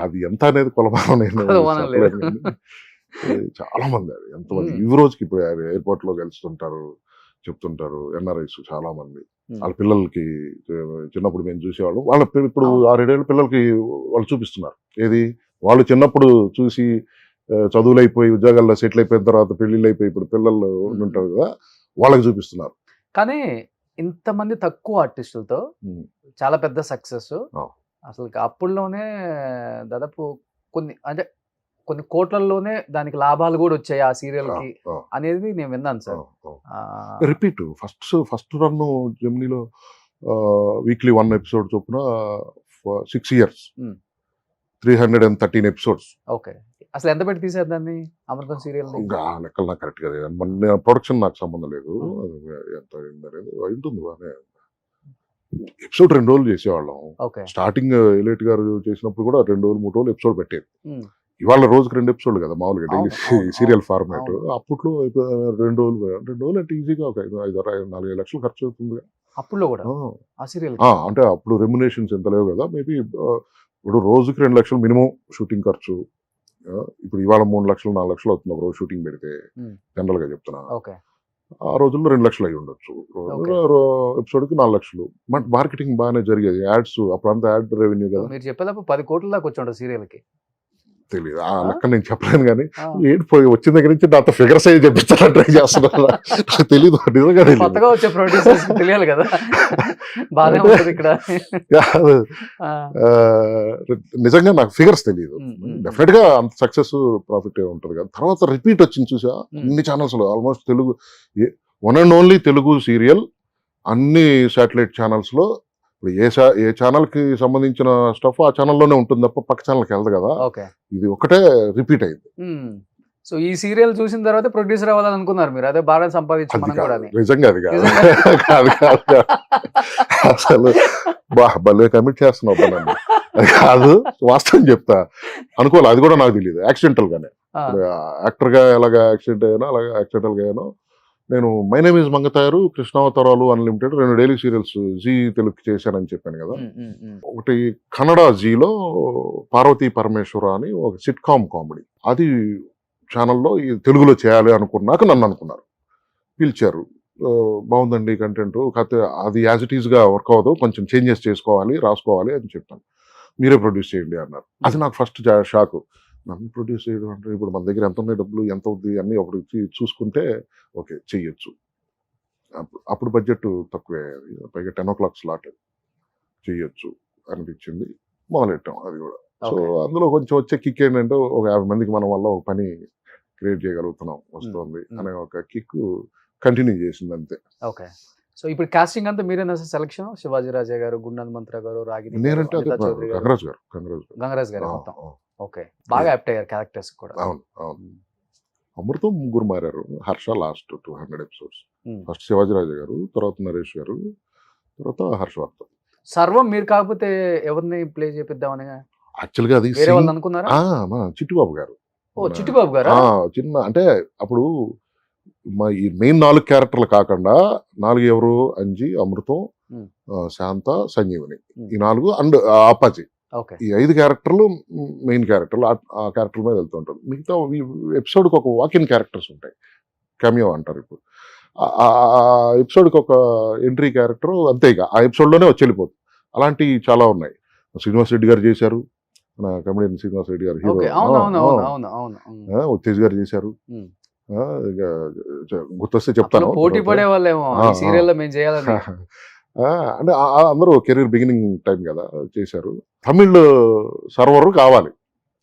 అది ఎంత అనేది కొలమానం చాలా మంది, ఎంతమంది ఈ రోజుకి ఇప్పుడు ఎయిర్పోర్ట్ లో కలుస్తుంటారు, చెప్తుంటారు. ఎన్ఆర్ఐస్ చాలా మంది వాళ్ళ పిల్లలకి చిన్నప్పుడు మేము చూసేవాళ్ళం, వాళ్ళ ఇప్పుడు 6-7 ఏళ్ళ పిల్లలకి వాళ్ళు చూపిస్తున్నారు. ఏది వాళ్ళు చిన్నప్పుడు చూసి చదువులు అయిపోయి ఉద్యోగాల్లో సెటిల్ అయిపోయిన తర్వాత పెళ్లిళ్ళు అయిపోయి ఇప్పుడు పిల్లలు ఉంటారు కదా, వాళ్ళకి చూపిస్తున్నారు. కానీ ఇంతమంది తక్కువ ఆర్టిస్టులతో చాలా పెద్ద సక్సెస్ అసలు అప్పుల్లోనే దాదాపు కొన్ని కోట్లలోనే దానికి లాభాలు కూడా వచ్చాయి ఆ సీరియల్ కి అనేది నేను విన్నాను సార్. రిపీట్ ఫస్ట్ రన్ జెమినీలో వీక్లీ 1 ఎపిసోడ్ చొప్పున 6 years 313 ఎపిసోడ్స్. ఓకే, అసలు ఎంత పెట్టి తీసారు దాన్ని అమృతం సీరియల్? ఇంకా ఆ లెక్కలు నాకు కరెక్ట్ గా మన ప్రొడక్షన్ నాకు సంబంధం లేదు. Hmm. అది ఎంత అయిందనేది ఉంటుంది బాగానే. ఎపిసోడ్ 2 రోజులు చేసేవాళ్ళం. ఓకే. స్టార్టింగ్ ఎలిట్ గారు చేసినప్పుడు కూడా 2 రోజులు 3 రోజులు ఎపిసోడ్ పెట్టేది. Hmm. ఇవాళ రోజుకి 2 ఎపిసోడ్లు కదా మామూలుగా డైలీ అవును, అవును, సీరియల్ అవును, ఫార్మాట్. అవును. అప్పట్లో 2 రోజులు అంటే ఈజీగా ఒక 4-5 లక్షలు ఖర్చు అవుతుంది. అప్పుడులో కూడా ఆ సీరియల్ అంటే అప్పుడు రెమ్యునేషన్స్ ఎంత లేవు కదా, మేబీ ఇప్పుడు రోజుకి 2 లక్షలు మినిమం షూటింగ్ ఖర్చు. ఇప్పుడు ఇవాళ 3 లక్షలు 4 లక్షలు అవుతుంది ఒక రోజు షూటింగ్ పెడితే, జనరల్ గా చెప్తున్నా. ఓకే. ఆ రోజుల్లో 2 లక్షలు అయి ఉండొచ్చు ఎపిసోడ్కి 4 లక్షలు. మార్కెటింగ్ బాగానే జరిగేది, యాడ్స్ అప్పుడంతా యాడ్ రెవెన్యూ కదా. మీరు చెప్పేటప్పుడు 10 కోట్ల దాకా వచ్చి ఉంటుంది సీరియల్ కి. తెలియదు ఆ లెక్క నేను చెప్పలేను, కానీ వచ్చిన దగ్గర నుంచి నాతో ఫిగర్స్ అయ్యి చెప్పించాలని ట్రై చేస్తున్నా. నాకు తెలీదు, నిజంగా తెలియదు. కొత్తగా వచ్చే ప్రొడ్యూసర్స్ తెలియాలి కదా. బాగానే ఉంటుంది ఇక్కడ. నిజంగా నాకు ఫిగర్స్ తెలియదు. డెఫినెట్ గా అంత సక్సెస్ ప్రాఫిట్ ఉంటుంది కదా. తర్వాత రిపీట్ వచ్చింది చూసా అన్ని ఛానల్స్ లో, almost Telugu one and only Telugu serial అన్ని శాటిలైట్ ఛానల్స్ లో. ఇప్పుడు ఏ ఛానల్ కి సంబంధించిన స్టఫ్ ఆ ఛానల్లోనే ఉంటుంది తప్ప పక్క ఛానల్కి వెళ్ళదు కదా. ఇది ఒకటే రిపీట్ అయింది. సో ఈ సీరియల్ చూసిన తర్వాత ప్రొడ్యూసర్ అవ్వాలని అనుకున్నారు మీరు? అదే బాగా సంపాదించాం మనం కూడా. నిజంగా అది కాదు. అసలు భలే కమిట్ చేస్తున్నావు నన్ను. అది కాదు, వాస్తవం చెప్తా. అనుకోవాలి, అది కూడా నాకు తెలియదు. యాక్సిడెంటల్ గానే యాక్టర్ గా ఎలాగా యాక్సిడెంట్ అయ్యానో అలాగా యాక్సిడెంటల్ గా అయ్యానో. నేను మై నేమ్ ఇస్ మంగతాయారు, కృష్ణావతారాలు unlimited 2 daily serials Zee Telugu చేశానని చెప్పాను కదా. ఒకటి కన్నడ జీలో పార్వతీ పరమేశ్వర అని ఒక సిట్ కామెడీ, అది ఛానల్లో తెలుగులో చేయాలి అనుకున్నాక నన్ను అనుకున్నారు, పిలిచారు. బాగుందండి కంటెంట్, కాకపోతే అది యాజ్ ఇట్ ఈస్ గా వర్క్ అవ్వదు, కొంచెం చేంజెస్ చేసుకోవాలి, రాసుకోవాలి అని చెప్పాను. మీరే ప్రొడ్యూస్ చేయండి అన్నారు. అది నాకు ఫస్ట్ షాక్. నన్ను ప్రొడ్యూస్ చేయడం అంటే ఇప్పుడు మన దగ్గర ఎంత ఉన్నాయి డబ్బులు, ఎంత అవుద్ది అన్నీ ఒకటి చూసుకుంటే ఓకే చెయ్యొచ్చు. అప్పుడు బడ్జెట్ తక్కువే, పైగా 10 o'clock స్లాట్, చెయ్యొచ్చు అనిపించింది. మొదలెట్టాం అది కూడా. సో అందులో కొంచెం వచ్చే కిక్ ఏంటంటే ఒక 50 మందికి మన వల్ల ఒక పని క్రియేట్ చేయగలుగుతున్నాం, వస్తుంది అనే ఒక కిక్ కంటిన్యూ చేసింది అంతే. ఓకే. సో ఇప్పుడు కాస్టింగ్ అంతా మీరేనా సెలక్షన్? శివాజీ రాజా గారు, గుండన్ మంత్ర గారు, రాగిణి, నేనంటే గంగరాజ్ గారు మొత్తం. ఓకే. బాగా యాప్ట్ అయ్యారు క్యారెక్టర్స్ కూడా. అవును అవును. అమృతం 3 మారారు. Harsha last 200 episodes. First Sivaji Raja గారు, తర్వాత నరేష్ గారు, తర్వాత హర్షవర్ధన్. సర్వం మీరు కాకపోతే ఎవరిని ప్లే చేపిద్దామని యాక్చువల్ గా అది వేరే వాళ్ళు అనుకున్నారా? మన చిట్టుబాబు గారు. చిట్టుబాబు గారు చిన్న అంటే అప్పుడు ఈ మెయిన్ 4 క్యారెక్టర్లు కాకుండా 4 ఎవరు, అంజి, అమృతం, శాంత, సంజీవని, ఈ 4 అండ్ అప్పాజీ, ఈ 5 క్యారెక్టర్లు మెయిన్ క్యారెక్టర్లు. ఆ క్యారెక్టర్ మీద వెళ్తుంటారు. మిగతా ఎపిసోడ్కి ఒక వాకిన్ క్యారెక్టర్స్ ఉంటాయి, కెమియో అంటారు. ఇప్పుడు ఆ ఎపిసోడ్కి ఒక ఎంట్రీ క్యారెక్టర్ అంతే, ఇక ఆ ఎపిసోడ్లోనే వచ్చి వెళ్ళిపోతుంది. అలాంటివి చాలా ఉన్నాయి. శ్రీనివాస్ రెడ్డి గారు చేశారు, మన కమెడియన్ శ్రీనివాస్ రెడ్డి గారు, హీరో. ఉత్తేజ్ గారు చేశారు. గుర్తొస్తే చెప్తాను. పోటీ పడే వాళ్ళేమో సీరియల్లో మేము చేయాలని. అంటే అందరూ కెరీర్ బిగినింగ్ టైం కదా చేశారు. తమిళ్ సర్వర్ కావాలి,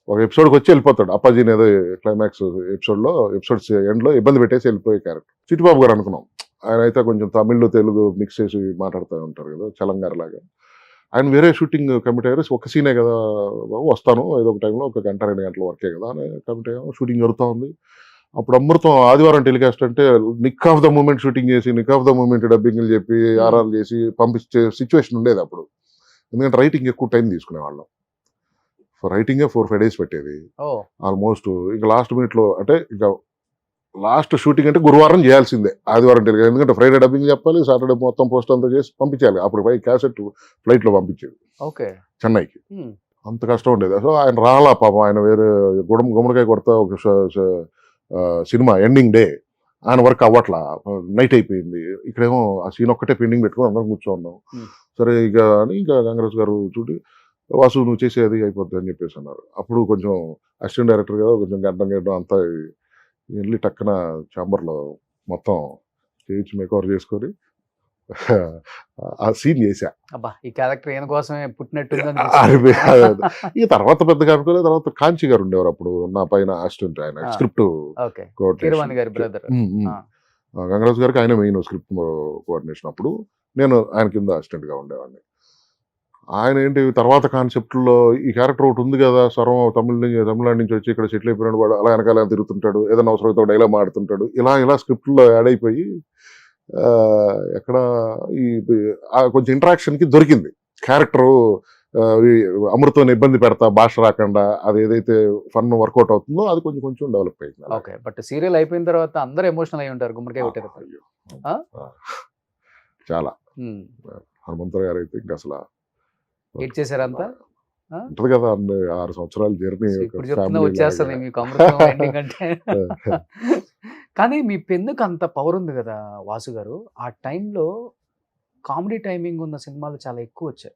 ఒక ఎపిసోడ్కి వచ్చి వెళ్ళిపోతాడు. అప్పాజీని ఏదో క్లైమాక్స్ ఎపిసోడ్స్ ఎండ్లో ఇబ్బంది పెట్టేసి వెళ్ళిపోయే క్యారెక్టర్ చిట్టుబాబు గారు అనుకున్నాం. ఆయన అయితే కొంచెం తమిళ్ తెలుగు మిక్స్ చేసి మాట్లాడుతూ ఉంటారు కదా, చలంగారు లాగా. ఆయన వేరే షూటింగ్ కమిట్ అయ్యారు. ఒక సీనే కదా బాబు, వస్తాను ఏదో ఒక టైంలో, 1-2 గంటల వరకే కదా అని కమిట్ అయ్యాము. షూటింగ్ జరుగుతూ ఉంది. అప్పుడు అమృతం ఆదివారం టెలికాస్ట్ అంటే nick of the moment shooting చేసి, నిక్ ఆఫ్ ద మూమెంట్ డబ్బింగ్లు చెప్పి, ఆర్ఆర్ చేసి పంపించే సిచ్యువేషన్ ఉండేది అప్పుడు. ఎందుకంటే రైటింగ్ ఎక్కువ టైం తీసుకునేవాళ్ళం. రైటింగే 4-5 days పెట్టేది ఆల్మోస్ట్. ఇంకా లాస్ట్ మినిట్ లో అంటే ఇంకా లాస్ట్ షూటింగ్ అంటే గురువారం చేయాల్సిందే, ఆదివారం టెలికాస్ట్. ఎందుకంటే ఫ్రైడే డబ్బింగ్ చెప్పాలి, సాటర్డే మొత్తం పోస్ట్ అంతా చేసి పంపించాలి. అప్పుడు క్యాసెట్ ఫ్లైట్ లో పంపించేది చెన్నైకి. అంత కష్టం ఉండేది. సో ఆయన రాలా పాపం, ఆయన వేరే గుమ్మడికాయ కొడతా ఒక సినిమా ఎండింగ్ డే, ఆయన వర్క్ అవ్వట్లా, నైట్ అయిపోయింది. ఇక్కడేమో ఆ సీన్ ఒక్కటే పెండింగ్ పెట్టుకుని అందరం కూర్చోన్నాం. సరే ఇక అని ఇంకా గంగరాజు గారు చూడి, వాసు నువ్వు చేసేది అయిపోద్ది అని చెప్పేసి అన్నారు. అప్పుడు కొంచెం అసిస్టెంట్ డైరెక్టర్ కదా, కొంచెం గడ్డం అంతా వెళ్ళి టక్కన ఛాంబర్లో మొత్తం స్టేజ్ మేకవర్ చేసుకొని ఆ సీన్ చేశా. ఈ క్యారెక్టర్ ఈయన కోసమే పుట్టినట్టు. ఈ తర్వాత పెద్దగా అనుకోలేదు. తర్వాత కాంచి గారు ఉండేవారు అప్పుడు నా పైన అసిస్టెంట్, ఆయన స్క్రిప్ట్ గంగరాజు గారికి ఆయన మెయిన్ స్క్రిప్ట్ కోఆర్డినేషన్. అప్పుడు నేను ఆయన కింద అసిస్టెంట్ గా ఉండేవాడిని. ఆయన ఏంటి తర్వాత కాన్సెప్ట్లో ఈ క్యారెక్టర్ ఒకటి ఉంది కదా, సర్వం తమిళనాడు నుంచి వచ్చి ఇక్కడ సెటిల్ అయిపోయినాడు వాడు, అలా వెనకాల తిరుగుతుంటాడు, ఏదైనా అవసరమైతే డైలాగ్ మాడుతుంటాడు, ఇలా స్క్రిప్ట్లో యాడ్ అయిపోయి ఎక్కడ ఈ కొంచెం ఇంటరాక్షన్కి దొరికింది క్యారెక్టరు. అమృతం ఇబ్బంది పెడతా భాష రాకుండా, అది ఏదైతే ఫన్ వర్కౌట్ అవుతుందో అది కొంచెం డెవలప్ అయింది. ఓకే, బట్ సీరియల్ అయిపోయిన తర్వాత అందరూ ఎమోషనల్ అయి ఉంటారు గుమ్మడికాయ కొట్టేటప్పుడు. అయ్యో. ఆ? చాలా హనుమంతరావు గారు అయితే ఇంకా అసలు ఏడ్ చేశారంతా. ఉంటది కదా, 6 సంవత్సరాల జర్నీ. ఇప్పుడు చెప్తున్నా వచ్చేస్తుంది మీకు అమృతం ending అంటే. కానీ మీ పెన్నుకు అంత పవర్ ఉంది కదా వాసు గారు. ఆ టైంలో కామెడీ టైమింగ్ ఉన్న సినిమాలు చాలా ఎక్కువ వచ్చాయి.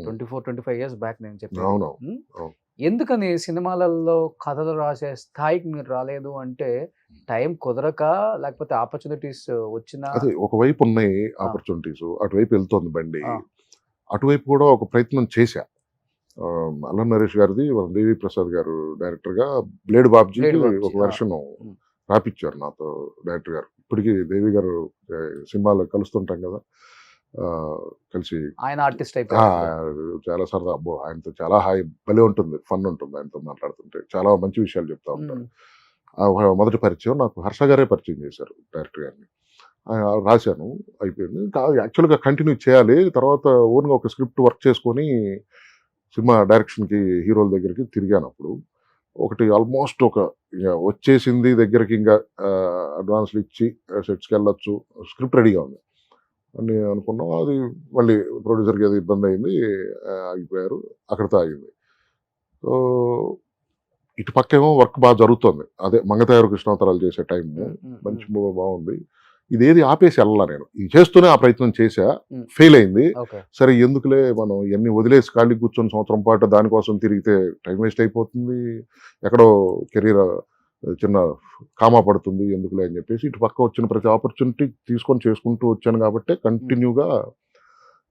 24-25 ఇయర్స్ బ్యాక్ నేను చెప్పాను. అవును. ఎందుకని సినిమాలలో కథలు రాసే స్థాయికి మీరు రాలేదు అంటే టైం కుదరక, లేకపోతే ఆపర్చునిటీస్ వచ్చిన? అదే ఒకవైపు ఉన్నాయి ఆపర్చునిటీస్, అటువైపు వెళ్తోంది బండి. అటువైపు కూడా ఒక ప్రయత్నం చేశా. అల్లం నరేష్ గారిది, దేవి ప్రసాద్ గారు డైరెక్టర్ గా బ్లేడ్ బాబ్జీ ఒక వెర్షన్ రాపిచ్చారు నాతో డైరెక్టర్ గారు. ఇప్పటికీ దేవి గారు సినిమాలో కలుస్తుంటాం కదా, కలిసి ఆయన ఆర్టిస్ట్ అయిపోయారు. చాలా సరదా. అబ్బో, ఆయనతో చాలా భలే ఉంటుంది, ఫన్ ఉంటుంది ఆయనతో మాట్లాడుతుంటే. చాలా మంచి విషయాలు చెప్తా ఉంటారు. మొదటి పరిచయం నాకు హర్ష గారే పరిచయం చేశారు డైరెక్టర్ గారిని. రాశాను, అయిపోయింది. యాక్చువల్గా కంటిన్యూ చేయాలి, తర్వాత ఓన్గా ఒక స్క్రిప్ట్ వర్క్ చేసుకొని సినిమా డైరెక్షన్కి హీరోల దగ్గరికి తిరిగాను. అప్పుడు ఒకటి ఆల్మోస్ట్ వచ్చేసింది దగ్గరికి, ఇంకా అడ్వాన్స్లు ఇచ్చి సెట్స్కి వెళ్ళొచ్చు, స్క్రిప్ట్ రెడీగా ఉంది అని అనుకున్నాం. అది మళ్ళీ ప్రొడ్యూసర్కి అది ఇబ్బంది అయింది, ఆగిపోయారు, అక్కడితో ఆగింది. సో ఇటు పక్కేమో వర్క్ బాగా జరుగుతుంది. అదే మంగతయారు కృష్ణావతారాలు చేసే టైం మంచి బాగుంది. ఇదేది ఆపేసి వెళ్ళాల, నేను ఇది చేస్తూనే ఆ ప్రయత్నం చేశా, ఫెయిల్ అయింది. సరే ఎందుకులే మనం ఇవన్నీ వదిలేసి ఖాళీ కూర్చొని సంవత్సరం పాటు దానికోసం తిరిగితే టైం వేస్ట్ అయిపోతుంది, ఎక్కడో కెరీర్ చిన్న కామా పడుతుంది, ఎందుకులే అని చెప్పేసి ఇటు పక్క వచ్చిన ప్రతి ఆపర్చునిటీ తీసుకొని చేసుకుంటూ వచ్చాను. కాబట్టి కంటిన్యూగా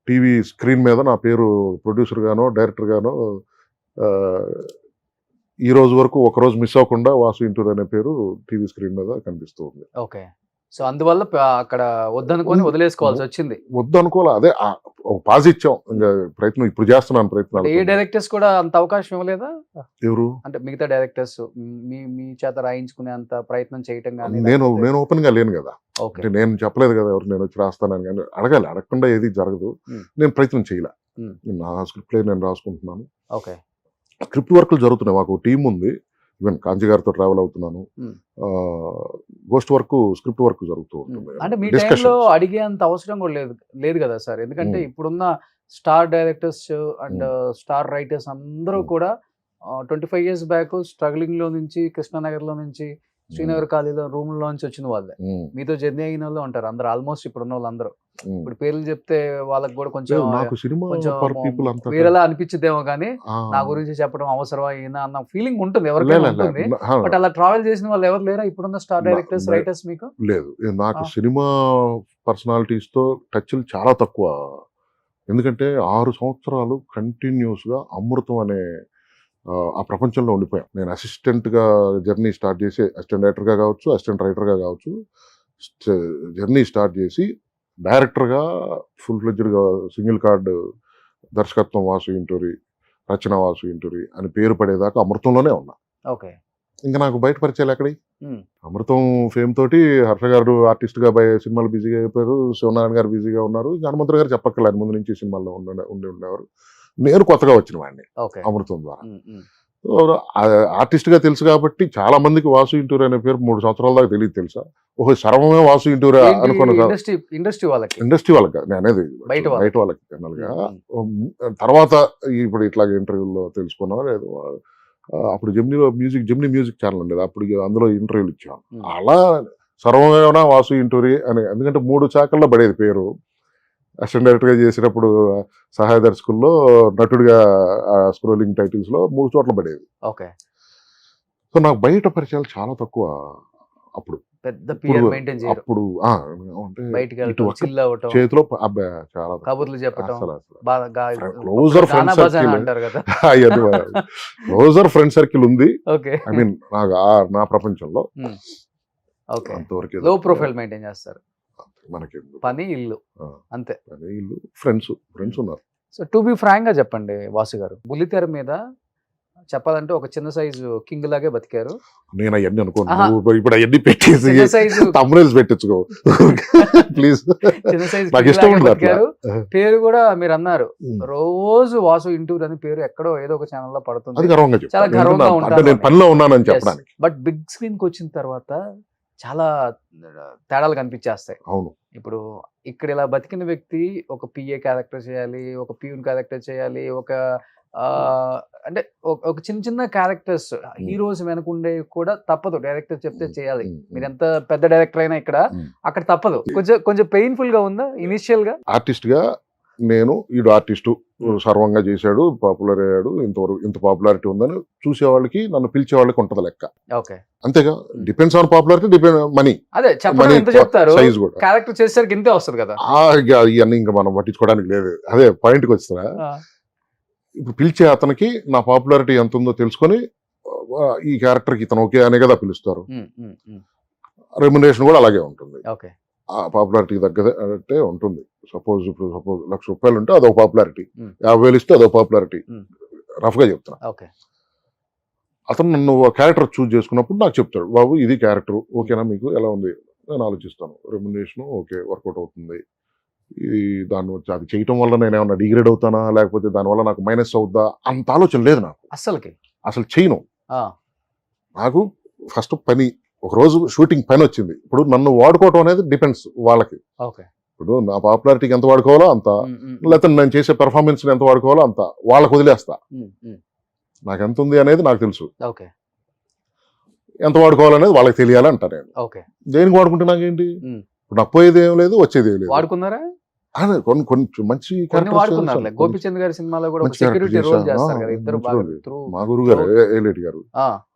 టీవీ స్క్రీన్ మీద నా పేరు ప్రొడ్యూసర్ గానో డైరెక్టర్ గానో ఈ రోజు వరకు ఒకరోజు మిస్ అవ్వకుండా వాసు ఇంటూర్ అనే పేరు టీవీ స్క్రీన్ మీద కనిపిస్తూ ఉంది. ఓకే, సో అందువల్ల అక్కడ వద్దనుకొని వదిలేసుకోవాల్సి వచ్చింది. వద్దు అనుకోలే, అదే ఒక పాజ్ ఇచ్చాం, ఇంకా ప్రయత్నం ఇప్పుడు చేస్తున్నాను ప్రయత్నాలు. ఏ డైరెక్టర్స్ కూడా అంత అవకాశం ఇవ్వలేదా? ఎవరు అంటే మిగతా డైరెక్టర్స్ మీ చేత రాయించుకునే అంత ప్రయత్నం చేయటం కానీ? నేను ఓపెన్ గా లేను కదా, అంటే నేను చెప్పలేదు కదా ఎవరు నేను వచ్చి రాస్తానని. కానీ అడగాలి, అడగకుండా ఏది జరగదు. నేను ప్రయత్నం చేయలే, నా స్క్రిప్ట్ నేను రాసుకుంటున్నాను. ఓకే, స్క్రిప్ట్ వర్క్లు జరుగుతున్నాయి, మాకు టీం ఉంది. ఈవెన్ కాంచి గారితో ట్రావెల్ అవుతున్నాను. గోస్ట్ వర్క్, స్క్రిప్ట్ వర్క్ జరుగుతూ ఉంటుంది. అంటే మీ టైంలో అడిగే అంత అవసరం కూడా లేదు కదా సార్, ఎందుకంటే ఇప్పుడున్న star directors and star writers అందరూ కూడా 25 ఇయర్స్ బ్యాక్ స్ట్రగ్లింగ్ లో నుంచి, కృష్ణానగర్ లో నుంచి, శ్రీనగర్ కాలేజీలో రూమ్ లోంచి వచ్చిన వాళ్ళే మీతో జర్నీ అయిన వాళ్ళు ఉంటారు అందరు. ఆల్మోస్ట్ ఇప్పుడున్న వాళ్ళందరూ ఇప్పుడు పేర్లు చెప్తే వాళ్ళకి కూడా కొంచెం వేరేలా అనిపించిద్దేమో, కానీ నా గురించి చెప్పడం అవసరమా ఈయన అన్న ఫీలింగ్ ఉంటుంది ఎవరికైనా ఉంటుంది. బట్ అలా ట్రావెల్ చేసిన వాళ్ళు ఎవరు లేరా ఇప్పుడున్న స్టార్ డైరెక్టర్స్ రైటర్స్ మీకు? లేదు, నాకు సినిమా పర్సనాలిటీస్ తో టచ్లు చాలా తక్కువ. ఎందుకంటే 6 సంవత్సరాలు కంటిన్యూస్ గా అమృతం అనే ఆ ప్రపంచంలో ఉండిపోయాం. నేను అసిస్టెంట్గా జర్నీ స్టార్ట్ చేసి, అసిస్టెంట్ డైరెక్టర్గా కావచ్చు, అసిస్టెంట్ రైటర్గా కావచ్చు, జర్నీ స్టార్ట్ చేసి డైరెక్టర్గా ఫుల్ ఫ్లెడ్జ్డ్గా సింగిల్ కార్డు దర్శకత్వం వాసు ఇంటూరి, రచన వాసు ఇంటూరి అని పేరు పడేదాకా అమృతంలోనే ఉన్నా. ఓకే, ఇంకా నాకు బయట పరిచయాలు ఎక్కడి? అమృతం ఫేమ్ తోటి హర్ష గారు ఆర్టిస్ట్గా సినిమాలు బిజీగా అయిపోయారు, శివనారాయణ గారు బిజీగా ఉన్నారు, హనుమంతరావు గారు చెప్పక్కర్లేదు ముందు నుంచి సినిమాల్లో ఉండేవారు. నేను కొత్తగా వచ్చిన వాడిని అమృతం ద్వారా. ఆర్టిస్ట్ గా తెలుసు కాబట్టి చాలా మందికి వాసు ఇంటూర్ అనే పేరు 3 సంవత్సరాల దాకా తెలియదు. తెలుసా, ఓహో సర్వమే వాసు ఇంటూర్ అనుకున్న ఇండస్ట్రీ వాళ్ళకి నేను అనేది బయట వాళ్ళకి జనరల్ గా. తర్వాత ఇప్పుడు ఇట్లాగే ఇంటర్వ్యూలో తెలుసుకున్నా లేదు, అప్పుడు జెమినీ మ్యూజిక్ ఛానల్ ఉండేది, అప్పుడు అందులో ఇంటర్వ్యూలు ఇచ్చాను. అలా సర్వమేనా వాసు ఇంటూరి అని, ఎందుకంటే 3 శాఖల్లో పడేది పేరు. అసిస్టెంట్ డైరెక్టర్గా చేసినప్పుడు సహాయ దర్శకుల్లో, నటుడిగా స్క్రోలింగ్ టైటిల్స్ లో 3 చోట్ల పడేది. ఓకే, సో నాకు బయట పరిచయాలు చాలా తక్కువ. అప్పుడు అప్పుడు చేతిలో చాలా కబుర్లు చెప్పడం, closer friend circle, closer friend circle ఉంది. ఐ మీన్ నా ప్రపంచంలో అంతవరకు లో ప్రొఫైల్ మెయింటైన్ చేస్తారు. మనకి పని ఇల్లు అంతే, పని ఇల్లు ఫ్రెండ్స్ ఉన్నారు. సో టు బి ఫ్రాంక్ గా చెప్పండి వాసు గారు, బుల్లితెర మీద చెప్పాలంటే ఒక చిన్న సైజు కింగ్ లాగే బతికారు. నేను అవన్నీ అనుకోను. ఆహా. నువ్వు ఇప్పుడు అవన్నీ పెట్టేసి చిన్న సైజు తమ్మునేల్స్ పెట్టించుకో ప్లీజ్. చిన్న సైజు నాకు king ఇష్టం లాగే ఉండదు అట్లా. బతికారు. పేరు కూడా మీరు అన్నారు రోజు వాసు ఇంటూర్ అని పేరు ఎక్కడో ఏదో ఒక ఛానల్ లో అది పడుతుంది. గర్వంగా చాలా చెప్తాను. గర్వంగా అంటే ఉంటాను నేను అని. పనిలో ఉన్నానని చెప్పడానికి. బట్ బిగ్ స్క్రీన్ కి వచ్చిన తర్వాత చాలా తేడాలు కనిపించేస్తాయి. అవును. ఇప్పుడు ఇక్కడ ఇలా బతికిన వ్యక్తి ఒక పిఏ క్యారెక్టర్ చేయాలి, ఒక ప్యూన్ క్యారెక్టర్ చేయాలి, ఒక అంటే ఒక చిన్న చిన్న క్యారెక్టర్స్ హీరోస్ వెనకుండే కూడా తప్పదు, డైరెక్టర్ చెప్తే చేయాలి. మీరు ఎంత పెద్ద డైరెక్టర్ అయినా ఇక్కడ అక్కడ తప్పదు. కొంచెం కొంచెం పెయిన్ఫుల్ గా ఉందా ఇనిషియల్ గా? ఆర్టిస్ట్ గా నేను ఈడు ఆర్టిస్టు సర్వంగా చేశాడు, పాపులర్ అయ్యాడు, ఇంతవరకు ఇంత పాపులారిటీ ఉందని చూసే వాళ్ళకి, నన్ను పిలిచే వాళ్ళకి ఉంటది లెక్క. ఓకే, అంతేగా. Depends on popularity, depend money. అదే చెప్పడం మనీ ఎంత చెప్తారు, సైజ్ కూడా. క్యారెక్టర్ చేసేసరికి ఇంతే వస్తుంది కదా. ఇవన్నీ ఇంకా మనం పట్టించుకోవడానికి లేదు. అదే పాయింట్కి వస్తున్నా. ఇప్పుడు పిలిచే అతనికి నా పాపులారిటీ ఎంత ఉందో తెలుసుకొని ఈ క్యారెక్టర్కి ఇతను ఓకే అనే కదా పిలుస్తారు. రెమ్యునరేషన్ కూడా అలాగే ఉంటుంది. ఓకే, ఆ పాపులారిటీకి తగ్గదే ఉంటుంది. సపోజ్ ₹1,00,000 ఉంటే అదొక పాపులారిటీ, 50,000 ఇస్తే అదొక పాపులారిటీ. రఫ్ గా చెప్తున్నా. ఓకే, అతను నన్ను క్యారెక్టర్ చూజ్ చేసుకున్నప్పుడు నాకు చెప్తాడు, బాబు ఇది క్యారెక్టర్ ఓకేనా మీకు, ఎలా ఉంది? నేను ఆలోచిస్తాను. రెమ్యునరేషన్ ఓకే, వర్కౌట్ అవుతుంది. ఇది దాన్ని వచ్చి అది చేయటం వల్ల నేను ఏమన్నా డిగ్రేడ్ అవుతానా, లేకపోతే దానివల్ల నాకు మైనస్ అవుద్దా, అంత ఆలోచన లేదు నాకు. అసలు చేయను. నాకు ఫస్ట్ పని. ఒక రోజు షూటింగ్ పని వచ్చింది. ఇప్పుడు నన్ను వాడుకోవటం అనేది డిపెండ్స్ వాళ్ళకి. ఇప్పుడు నా పాపులారిటీకి ఎంత వాడుకోవాలో అంత, లేకపోతే నేను చేసే పెర్ఫార్మెన్స్ ఎంత వాడుకోవాలో అంత వాళ్ళకి వదిలేస్తా. నాకు ఎంత ఉంది అనేది నాకు తెలుసు, ఎంత వాడుకోవాలనేది వాళ్ళకి తెలియాలంటా నేను. దేనికి వాడుకుంటే నాకేంటి? ఇప్పుడు నాకు పోయేది ఏం లేదు, వచ్చేది ఏం లేదు. వాడుకున్నారా? కొంచెం మంచి గోపిచంద్ గారి సినిమాలో కూడా ఒక సెక్యూరిటీ రోల్ చేస్తారు కదా ఇద్దరు. మా గురువు గారు ఏలేటి గారు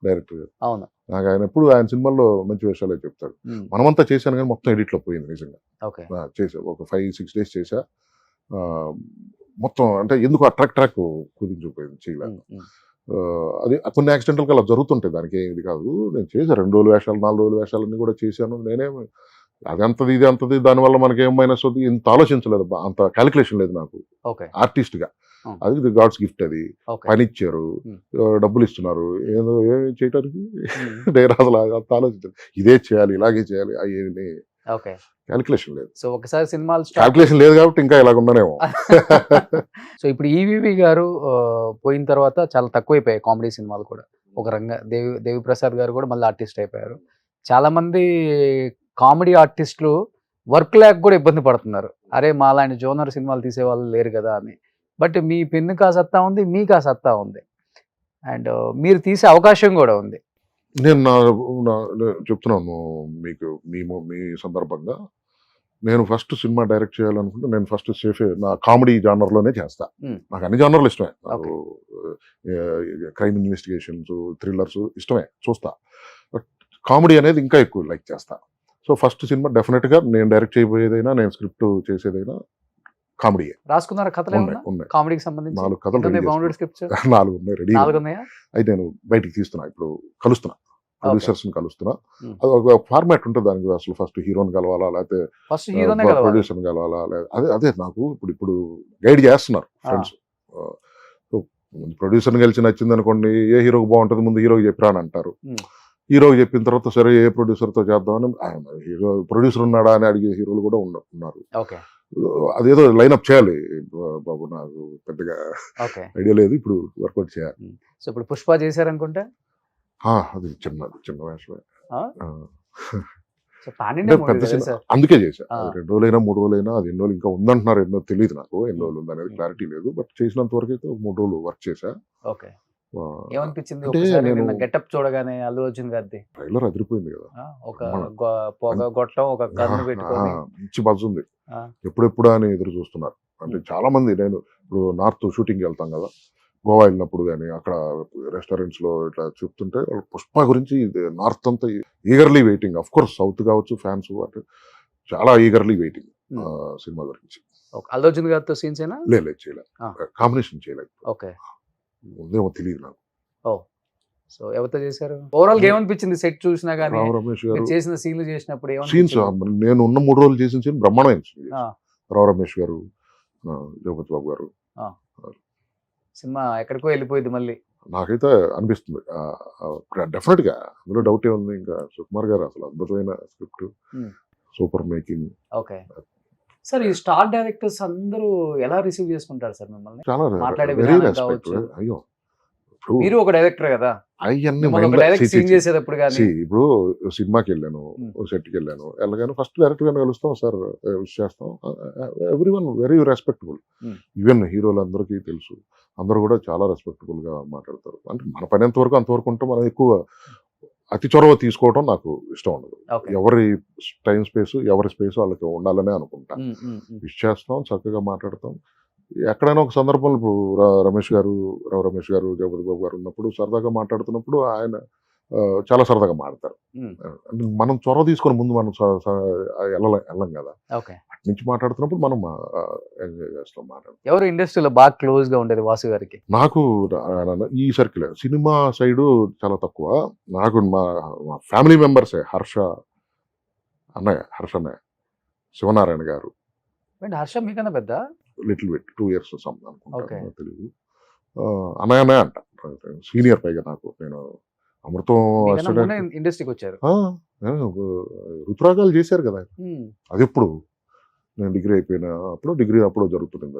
డైరెక్టర్ గారు. అవును, నాకు ఆయన ఎప్పుడు ఆయన సినిమాల్లో మంచి విషయాలే చెప్తాడు. మనమంతా చేశాను కానీ మొత్తం ఎడిట్ లో పోయింది నిజంగా. చేసా ఒక 5-6 days చేసా. మొత్తం అంటే ఎందుకు ఆ ట్రాక్ కుదించిపోయింది చేయలేదు. అది కొన్ని యాక్సిడెంటల్ గా అలా జరుగుతుంటాయి, దానికి ఇది కాదు. నేను చేశాను 2 రోజుల వేషాలు, 4 రోజుల వేషాలన్నీ కూడా చేశాను. నేనేమి అది అంతది ఇది అంతది దానివల్ల మనకి ఏం మైనస్ అవుతుంది ఇంత ఆలోచించలేదు, అంత క్యాలిక్యులేషన్ లేదు నాకు ఆర్టిస్ట్ గా. అది గాడ్స్ గిఫ్ట్. అది పని ఇచ్చారు, డబ్బులు ఇస్తున్నారు, ఏదో ఏం చేయడానికి నేను అసలు అంత ఆలోచించాను. ఇదే చేయాలి, ఇలాగే చేయాలి, అయ్యేది క్యాలిక్యులేషన్ లేదు. సో ఒకసారి సినిమాలు క్యాలిక్యులేషన్ లేదు కాబట్టి ఇంకా ఇలాగ ఉన్నానేమో. సో ఇప్పుడు ఈవీవి గారు పోయిన తర్వాత చాలా తక్కువైపోయాయి కామెడీ సినిమాలు కూడా. ఒక రంగా దేవి ప్రసాద్ గారు కూడా మళ్ళీ ఆర్టిస్ట్ అయిపోయారు. చాలా మంది కామెడీ ఆర్టిస్టులు వర్క్ లేక కూడా ఇబ్బంది పడుతున్నారు. అరే మాలాంటి జోనర్ సినిమాలు తీసే వాళ్ళు లేరు కదా అని. బట్ మీ పెన్నుకు ఆ సత్తా ఉంది, మీకు ఆ సత్తా ఉంది, అండ్ మీరు తీసే అవకాశం కూడా ఉంది. నేను చెప్తున్నాను మీకు, మీ సందర్భంగా నేను ఫస్ట్ సినిమా డైరెక్ట్ చేయాలనుకుంటే నేను ఫస్ట్ నా కామెడీ జానర్ లోనే చేస్తా. నాకు అన్ని జానర్లు ఇష్టమే. నాకు క్రైమ్ ఇన్వెస్టిగేషన్స్, థ్రిల్లర్స్ ఇష్టమే, చూస్తా. బట్ కామెడీ అనేది ఇంకా ఎక్కువ లైక్ చేస్తా. సో ఫస్ట్ సినిమా డెఫినెట్ గా నేను డైరెక్ట్ చేయబోయేదైనా, నేను స్క్రిప్ట్ చేసేదైనా కామెడీ. రాసుకున్నారా కథలు? ఉన్నాయి. కామెడీకి సంబంధించి 4 కథలు రెడీ. 4 ఉన్నాయి రెడీ. అయితే నేను బయటికి తీస్తున్నా. ఇప్పుడు కలుస్తున్నా, ప్రొడ్యూసర్స్ ని కలుస్తున్నా. అది ఒక ఫార్మాట్ ఉంటుంది దానికి. అసలు ఫస్ట్ హీరోని కలవాలా, లేకపోతే ప్రొడ్యూసర్ కలవాలా, అదే నాకు ఇప్పుడు గైడ్ చేస్తున్నారు ఫ్రెండ్స్. ప్రొడ్యూసర్ని కలిసి నచ్చింది అనుకోండి, ఏ హీరోకి బాగుంటుంది ముందు హీరోకి చెప్పిరా అని అంటారు. హీరోకి చెప్పిన తర్వాత సరే ఏ ప్రొడ్యూసర్తో చేద్దామని, హీరో ప్రొడ్యూసర్ ఉన్నాడా అని అడిగే హీరోలు కూడా ఉన్నారు. అదేదో లైన్అప్ చేయాలి బాబు, నాకు పెద్దగా ఐడియా లేదు, ఇప్పుడు వర్కౌట్ చేయాలి. సో ఇప్పుడు పుష్ప చేశారనుకుంటే అది చిన్న వేషమే. పెద్ద సినిమా అందుకే చేశా. 2 రోజులైనా 3 రోజులైనా, అది ఎన్ని రోజులు ఇంకా ఉందంటున్నారు, ఎన్నో తెలియదు నాకు, ఎన్ని రోజులు ఉంది అనేది క్లారిటీ లేదు. బట్ చేసినంత వరకు అయితే 3 రోజులు వర్క్ చేశా. ఏమనిపించింది గెటప్ చూడగానే అల్లు అర్జున్ గారిది? ట్రైలర్ అదిరిపోయింది కదా, ఒక గొట్టం, ఒక గన్ను పెట్టుకొని మంచి బజ్ ఉంది. ఎప్పుడెప్పుడు అని ఎదురు చూస్తున్నారు. అంటే చాలా మంది, నేను ఇప్పుడు నార్త్ షూటింగ్ వెళ్తాం కదా, గోవా వెళ్ళినప్పుడు కానీ అక్కడ రెస్టారెంట్స్ లో ఇట్లా చెప్తుంటే పుష్ప గురించి నార్త్ అంతా eagerly waiting. Of course south కావచ్చు ఫ్యాన్స్, అంటే చాలా ఈగర్లీ వెయిటింగ్ సినిమా గురించి. అల్లు అర్జున్ గారితో సీన్స్ అయినా లేదు, చేయలేదు, కాంబినేషన్ చేయలేదు. ఉందేమో తెలియదు నాకు. సో ఎవరితో చేశారు? ఓవరాల్ గా ఏమనిపించింది సెట్ చూసినా గానీ, రమేష్ గారు చేసిన సీన్లు చేసినప్పుడు? సీన్స్ నేను ఉన్న 3 రోజులు చేసిన సీన్ బ్రహ్మాండమైన సీన్. రావు రమేష్ గారు, జగపతి బాబు గారు, సినిమా ఎక్కడికో వెళ్ళిపోయింది మళ్ళీ. నాకైతే అనిపిస్తుంది డెఫినెట్ గా, అందులో డౌట్ ఉంది. ఇంకా సుకుమార్ గారు అసలు అద్భుతమైన script, super making. Okay sir, ఈ స్టార్ డైరెక్టర్స్ అందరూ ఎలా రిసీవ్ చేసుకుంటారు సార్ మిమ్మల్ని? చాలా మాట్లాడే వెరీ విధానం రెస్పెక్ట్. కావచ్చు. అయ్యో మీరు ఒక డైరెక్టర్ కదా, అవన్నీ మిమ్మల్ని ఒక డైరెక్ట్ సీన్ చేసేటప్పుడు కానీ ఇప్పుడు సినిమాకి వెళ్ళాను, సెట్కి వెళ్ళాను, వెళ్ళగానే ఫస్ట్ డైరెక్టర్ గారిని కలుస్తాం, సార్ విష్ చేస్తాం. Every one very respectable. Even హీరోలు అందరికీ తెలుసు, అందరూ కూడా చాలా రెస్పెక్టబుల్ గా మాట్లాడతారు. అంటే మన పని ఎంతవరకు అంతవరకు ఉంటే మనం ఎక్కువ అతి చొరవ తీసుకోవడం నాకు ఇష్టం ఉండదు. ఎవరి టైం స్పేస్, ఎవరి స్పేస్ వాళ్ళకి ఉండాలనే అనుకుంటా. విష్ చేస్తాం, చక్కగా మాట్లాడతాం. ఎక్కడైనా ఒక సందర్భంలో ఇప్పుడు రమేష్ గారు, రమేష్ గారు, జగపతి బాబు గారు ఉన్నప్పుడు సరదాగా మాట్లాడుతున్నప్పుడు ఆయన చాలా సరదాగా మాట్లాడతారు. అంటే మనం చొరవ తీసుకొని ముందు మనం వెళ్ళం కదా, అటు నుంచి మాట్లాడుతున్నప్పుడు మనం ఎంజాయ్ చేస్తాం, మాట్లాడతాం. ఎవరు ఇండస్ట్రీలో బాగా క్లోజ్ గా ఉండేది వాసు గారికి? నాకు ఈ సర్కిల్ సినిమా సైడు చాలా తక్కువ. నాకు మా ఫ్యామిలీ మెంబర్సే, హర్ష అన్నయ్య, శివనారాయణ గారు. హర్ష మీకన్నా పెద్ద? లిటిల్ బిట్ 2 years అనుకుంటా, తెలియదు. అన్నయ్య అంట, సీనియర్ పైగా నాకు. నేను అమృతం ఇండస్ట్రీకి వచ్చారు, రుతురాగాలు చేశారు కదా. అది ఎప్పుడు నేను డిగ్రీ అయిపోయిన డిగ్రీ అప్పుడు జరుగుతుంది.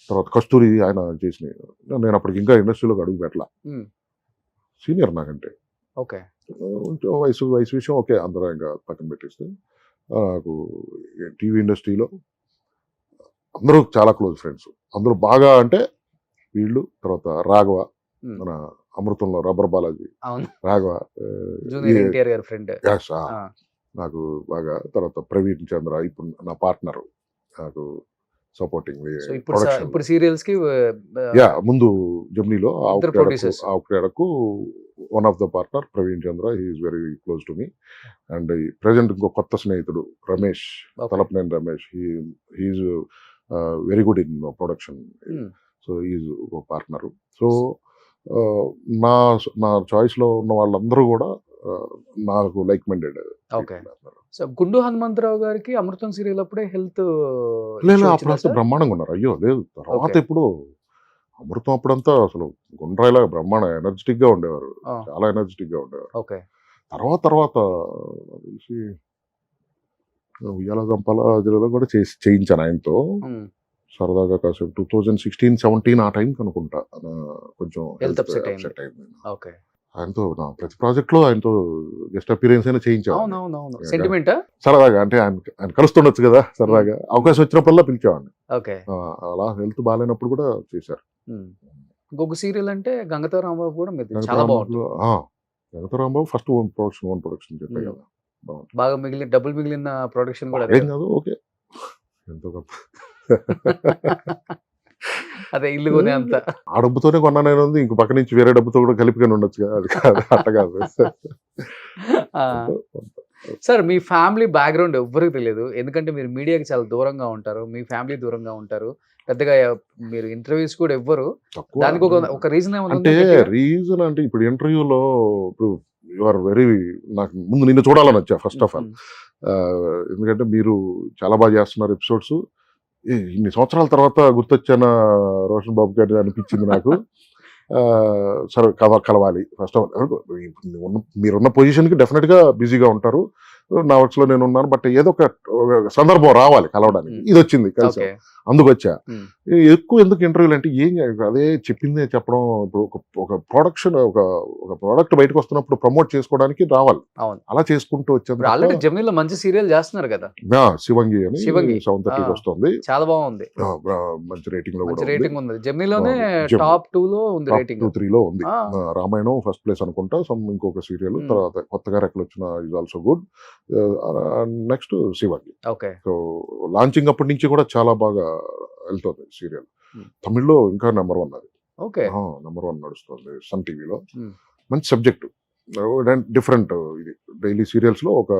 తర్వాత కస్తూరి ఆయన చేసిన, నేను అప్పటికి ఇంకా ఇండస్ట్రీలోకి అడుగు పెట్టలా. సీనియర్ నాకంటే. వయసు విషయం ఓకే, అందరూ ఇంకా పక్కన పెట్టేస్తే నాకు టీవీ ఇండస్ట్రీలో అందరూ చాలా క్లోజ్ ఫ్రెండ్స్. అందరూ బాగా అంటే వీళ్ళు, తర్వాత రాఘవ, మన అమృతంలో రబ్బర్ బాలాజీ, రాఘవ నాకు బాగా. తర్వాత ప్రవీణ్ చంద్ర ఇప్పుడు నా పార్ట్నర్, నాకు సపోర్టింగ్. ఇప్పుడు సీరియల్స్ కి ముందు జమ్నీలో ఆవుకు one of the partner Praveen Chandra, he's very close to me. And present ఇంకో కొత్త స్నేహితుడు Ramesh, Talapaneni Ramesh, he's very good in production. So is ఒక పార్ట్నర్. సో నా చాయిస్ లో ఉన్న వాళ్ళందరూ కూడా నాకు లైక్ మైండెడ్. సో గుండు హనుమంతరావు గారికి అమృతం సీరియల్ అప్పుడే హెల్త్ అప్పుడంతా బ్రహ్మాండంగా ఉన్నారు. అయ్యో లేదు, తర్వాత ఇప్పుడు అమృతం అప్పుడంతా అసలు గుండ్రాయిలా బ్రహ్మాండ ఎనర్జెటిక్ గా ఉండేవారు, చాలా ఎనర్జెటిక్ గా ఉండేవారు. తర్వాత ఉయ్యాల గంపాల జిల్లాలో కూడా చేయించాను ఆయనతో సరదాగా కాసేపు. 2016-17 ఆ టైంకి అనుకుంటా కొంచెం సెట్ అయింది. ఆయనతో నా ప్రతి ప్రాజెక్ట్ లో ఆయనతో గెస్ట్ అపీరెన్స్ అయినా చేయించాను సరదాగా. అంటే ఆయన కలుస్తుండొచ్చు కదా సరదాగా, అవకాశం వచ్చినప్పుడల్లా పిలిచేవాడిని. అలా హెల్త్ బాగాలేనప్పుడు కూడా చేశారు. ఇంకొక సీరియల్ అంటే గంగతో రాంబాబు కూడా చాలా బాగుంటుంది. గంగతో రాంబాబు ఫస్ట్ ఓన్ ప్రొడక్షన్ చెప్పాయి కదా, బాగా డబ్బులు మిగిలిన ప్రొడక్షన్ కూడా ఏం కాదు. ఓకే, ఎంతో గొప్ప. అదే ఇల్లు కొనే అంత ఆ డబ్బుతోనే కొన్నాను, ఇంకో పక్క నుంచి వేరే డబ్బుతో కూడా కలిపిగా ఉండొచ్చు కదా, అది కాదు, అట్ట కాదు. సార్ మీ ఫ్యామిలీ బ్యాక్గ్రౌండ్ ఎవ్వరికి తెలియదు, ఎందుకంటే మీరు మీడియాకి చాలా దూరంగా ఉంటారు, మీ ఫ్యామిలీ దూరంగా ఉంటారు, పెద్దగా మీరు ఇంటర్వ్యూస్ కూడా ఎవ్వరు. దానికి ఒక రీజన్ అంటే రీజన్ అంటే ఇప్పుడు ఇంటర్వ్యూలో ఇప్పుడు యు ఆర్ వెరీ, నాకు ముందు నిన్ను చూడాలని వచ్చా ఫస్ట్ ఆఫ్ ఆల్. ఎందుకంటే మీరు చాలా బాగా చేస్తున్నారు ఎపిసోడ్స్. ఇన్ని సంవత్సరాల తర్వాత గుర్తొచ్చాన రోషన్ బాబు గారు అనిపించింది నాకు. సరే కలవాలి ఫస్ట్ ఆఫ్ ఆల్. మీరున్న పొజిషన్కి డెఫినెట్గా బిజీగా ఉంటారు, నా వర్క్స్ లో నేను ఉన్నాను, బట్ ఏదో ఒక సందర్భం రావాలి కలవడానికి. ఇది వచ్చింది కలిసి, అందుకు వచ్చా. ఎక్కువ ఎందుకు ఇంటర్వ్యూలు అంటే ఏం అదే చెప్పిందే చెప్పడం. ఇప్పుడు ఒక ప్రొడక్షన్, ఒక ప్రోడక్ట్ బయటకు వస్తున్నప్పుడు ప్రమోట్ చేసుకోవడానికి రావాలి, అలా చేసుకుంటూ వచ్చాను. ఆల్రెడీ జెమినీలో మంచి సీరియల్ చేస్తున్నారు కదా, శివంగి అని 7:30 వస్తుంది, చాలా బాగుంది, మంచి రేటింగ్ లో రేటింగ్ ఉంది. జెమినీలోనే టాప్ 2 లో ఉంది, రేటింగ్ 2-3 లో ఉంది. రామాయణం ఫస్ట్ ప్లేస్ అనుకుంటా, ఇంకొక సీరియల్ తర్వాత కొత్తగా రెక్కలు వచ్చిన is also good. Next Sivangi. So launching అప్పటి నుంచి కూడా చాలా బాగా వెళ్తుంది సీరియల్. తమిళ్లో ఇంకా నెంబర్ 1 అది, నెంబర్ 1 నడుస్తుంది సన్ టీవీలో. మంచి సబ్జెక్టు, డిఫరెంట్. ఇది డైలీ సీరియల్స్ లో ఒక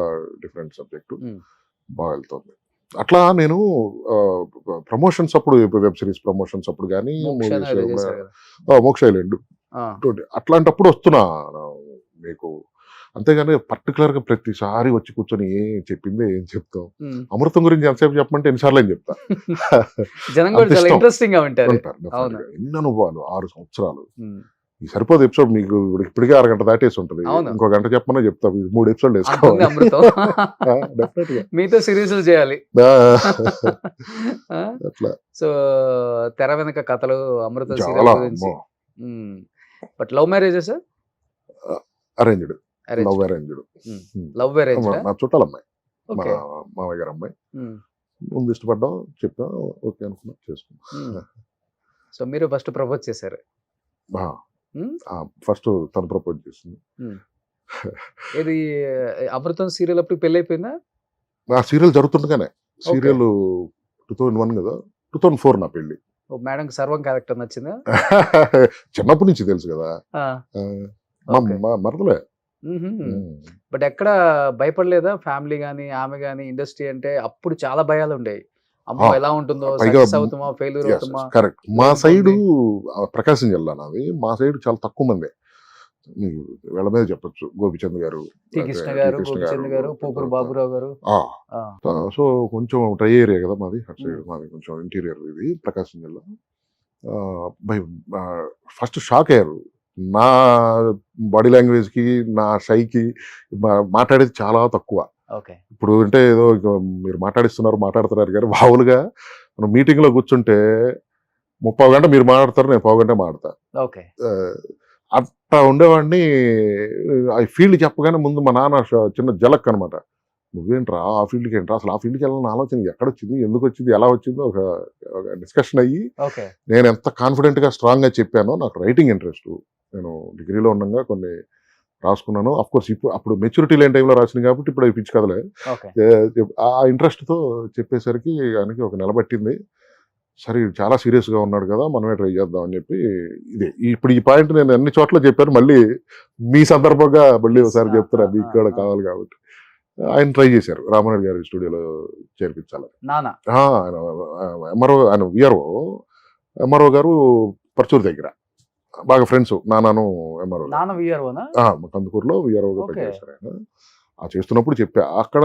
డిఫరెంట్ సబ్జెక్టు, బాగా వెళ్తుంది. అట్లా నేను ప్రమోషన్స్ అప్పుడు, వెబ్ సిరీస్ ప్రమోషన్స్ అప్పుడు కానీ, మోక్ష ఐలాండ్ అట్లాంటప్పుడు వస్తున్నా మీకు అంతేగాని పర్టికులర్ గా ప్రతిసారి వచ్చి కూర్చొని ఏం చెప్పిందే ఏం చెప్తాం. ఉమ్. అమృతం గురించి ఎంతసేపు చెప్పమంటే ఎన్నిసార్లు అని చెప్తా. జనం కూడా అంత చాలా ఇష్టం. ఇంట్రెస్టింగ్ గా ఉంటారు. ఉంటారు definitely అవును. గా. ఎన్ని అనుభవాలు 6 సంవత్సరాలు. ఉమ్. ఈ సరిపోదు ఎపిసోడ్ మీకు ఇప్పటికే అరగంట దాటేసి ఉంటది. అవును. ఇంకో గంట చెప్పమన్నా చెప్తా. 3 ఎపిసోడ్లు అంతుంది వేసుకోవాలి. అమృతం. డెఫినెట్ గా మీతో సిరీస్లు చేయాలి. అట్లా సో తెర వెనక కథలు అమృతం చాలా సీరియల్ గురించి. But love marriages, arranged love arranged. Love marriage. నా చుట్టాల అమ్మాయి, మా ఓకే. మామయ్య గారు అమ్మాయి. ముందు ఇష్టపడ్డాం, చెప్పాం, ఓకే అనుకున్నాం, చేసుకున్నాం. సో మీరు ఫస్ట్ ప్రపోజ్ చేశారు. ఫస్ట్ తను ప్రపోజ్ చేసింది. ఇది అమృతం సీరియల్ అప్పుడు పెళ్లి అయిపోయిందా? ఆ సీరియల్ జరుగుతుండగానే, సీరియల్ 2001 కదా, 2004 నా పెళ్లి. మేడం సర్వం క్యారెక్టర్ నచ్చిందా? చిన్నప్పటి నుంచి తెలుసు కదా. మరదలే. బట్ ఎక్కడ భయపడలేదా ఫ్యామిలీ గానీ ఆమె గానీ? ఇండస్ట్రీ అంటే అప్పుడు చాలా భయాలు ఉండేవి. అమ్మో ఎలా ఉంటుందో, సక్సెస్ అవుతామా ఫెయిల్యూర్ అవుతామా? కరెక్ట్. మా సైడు ప్రకాశం జిల్లా నాది. మా సైడ్ చాలా తక్కువ మంది. మీకు వీళ్ళ మీద చెప్పొచ్చు, గోపిచంద్ గారు, టి కృష్ణ గారు, గోపిచంద్ గారు, పోపురు బాబురావు గారు. సో కొంచెం డ్రై ఏరియా కదా మాది, అటు సైడ్ మాది కొంచెం ఇంటీరియర్ ఇది ప్రకాశం జిల్లా. ఫస్ట్ షాక్ అయ్యారు నా బాడీ లాంగ్వేజ్ కి, నా షైకి. మాట్లాడేది చాలా తక్కువ. ఇప్పుడు అంటే ఏదో మీరు మాట్లాడుతున్నారు కానీ మామూలుగా మనం మీటింగ్ లో కూర్చుంటే 30 గంట మీరు మాట్లాడతారు, నేను 1/2 గంట మాట్లాడతా. అట్లా ఉండేవాడిని. ఆ ఫీల్డ్ చెప్పగానే ముందు మా నాన్న చిన్న జలక్ అనమాట. నువ్వేంట్రా ఆ ఫీల్డ్కి ఏంట్రా, అసలు ఆ ఫీల్డ్కి వెళ్ళాలని ఆలోచన ఎక్కడొచ్చింది, ఎందుకు వచ్చింది, ఎలా వచ్చిందో ఒక డిస్కషన్ అయ్యి నేను ఎంత కాన్ఫిడెంట్ గా స్ట్రాంగ్ గా చెప్పానో. నాకు రైటింగ్ ఇంట్రెస్ట్. నేను డిగ్రీలో ఉండగా కొన్ని రాసుకున్నాను. అఫ్ కోర్స్ అప్పుడు మెచ్యూరిటీ లేని టైంలో రాసింది కాబట్టి ఇప్పుడు అవి పిచ్చి కదలే. ఆ ఇంట్రెస్ట్ తో చెప్పేసరికి ఆయనకి ఒక నెల పట్టింది. సరే చాలా సీరియస్ గా ఉన్నాడు కదా, మనమే ట్రై చేద్దాం అని చెప్పి ఇదే ఇప్పుడు ఈ పాయింట్ నేను అన్ని చోట్ల చెప్పాను. మళ్ళీ మీ సందర్భంగా మళ్ళీ ఒకసారి చెప్తారా, మీకు కూడా కావాలి కాబట్టి. ఆయన ట్రై చేశారు రామారెడ్డి గారి స్టూడియోలో చేర్పించాలని. ఎంఆర్ఓ ఆయన విఆర్ఓ, ఎంఆర్ఓ గారు పర్చూరు దగ్గర బాగా ఫ్రెండ్స్. నాన్నను ఎంఆర్ఓ కందుకూరులో విఆర్ఓగా పనిచేశారు ఆయన. ఆ చేస్తున్నప్పుడు చెప్పా. అక్కడ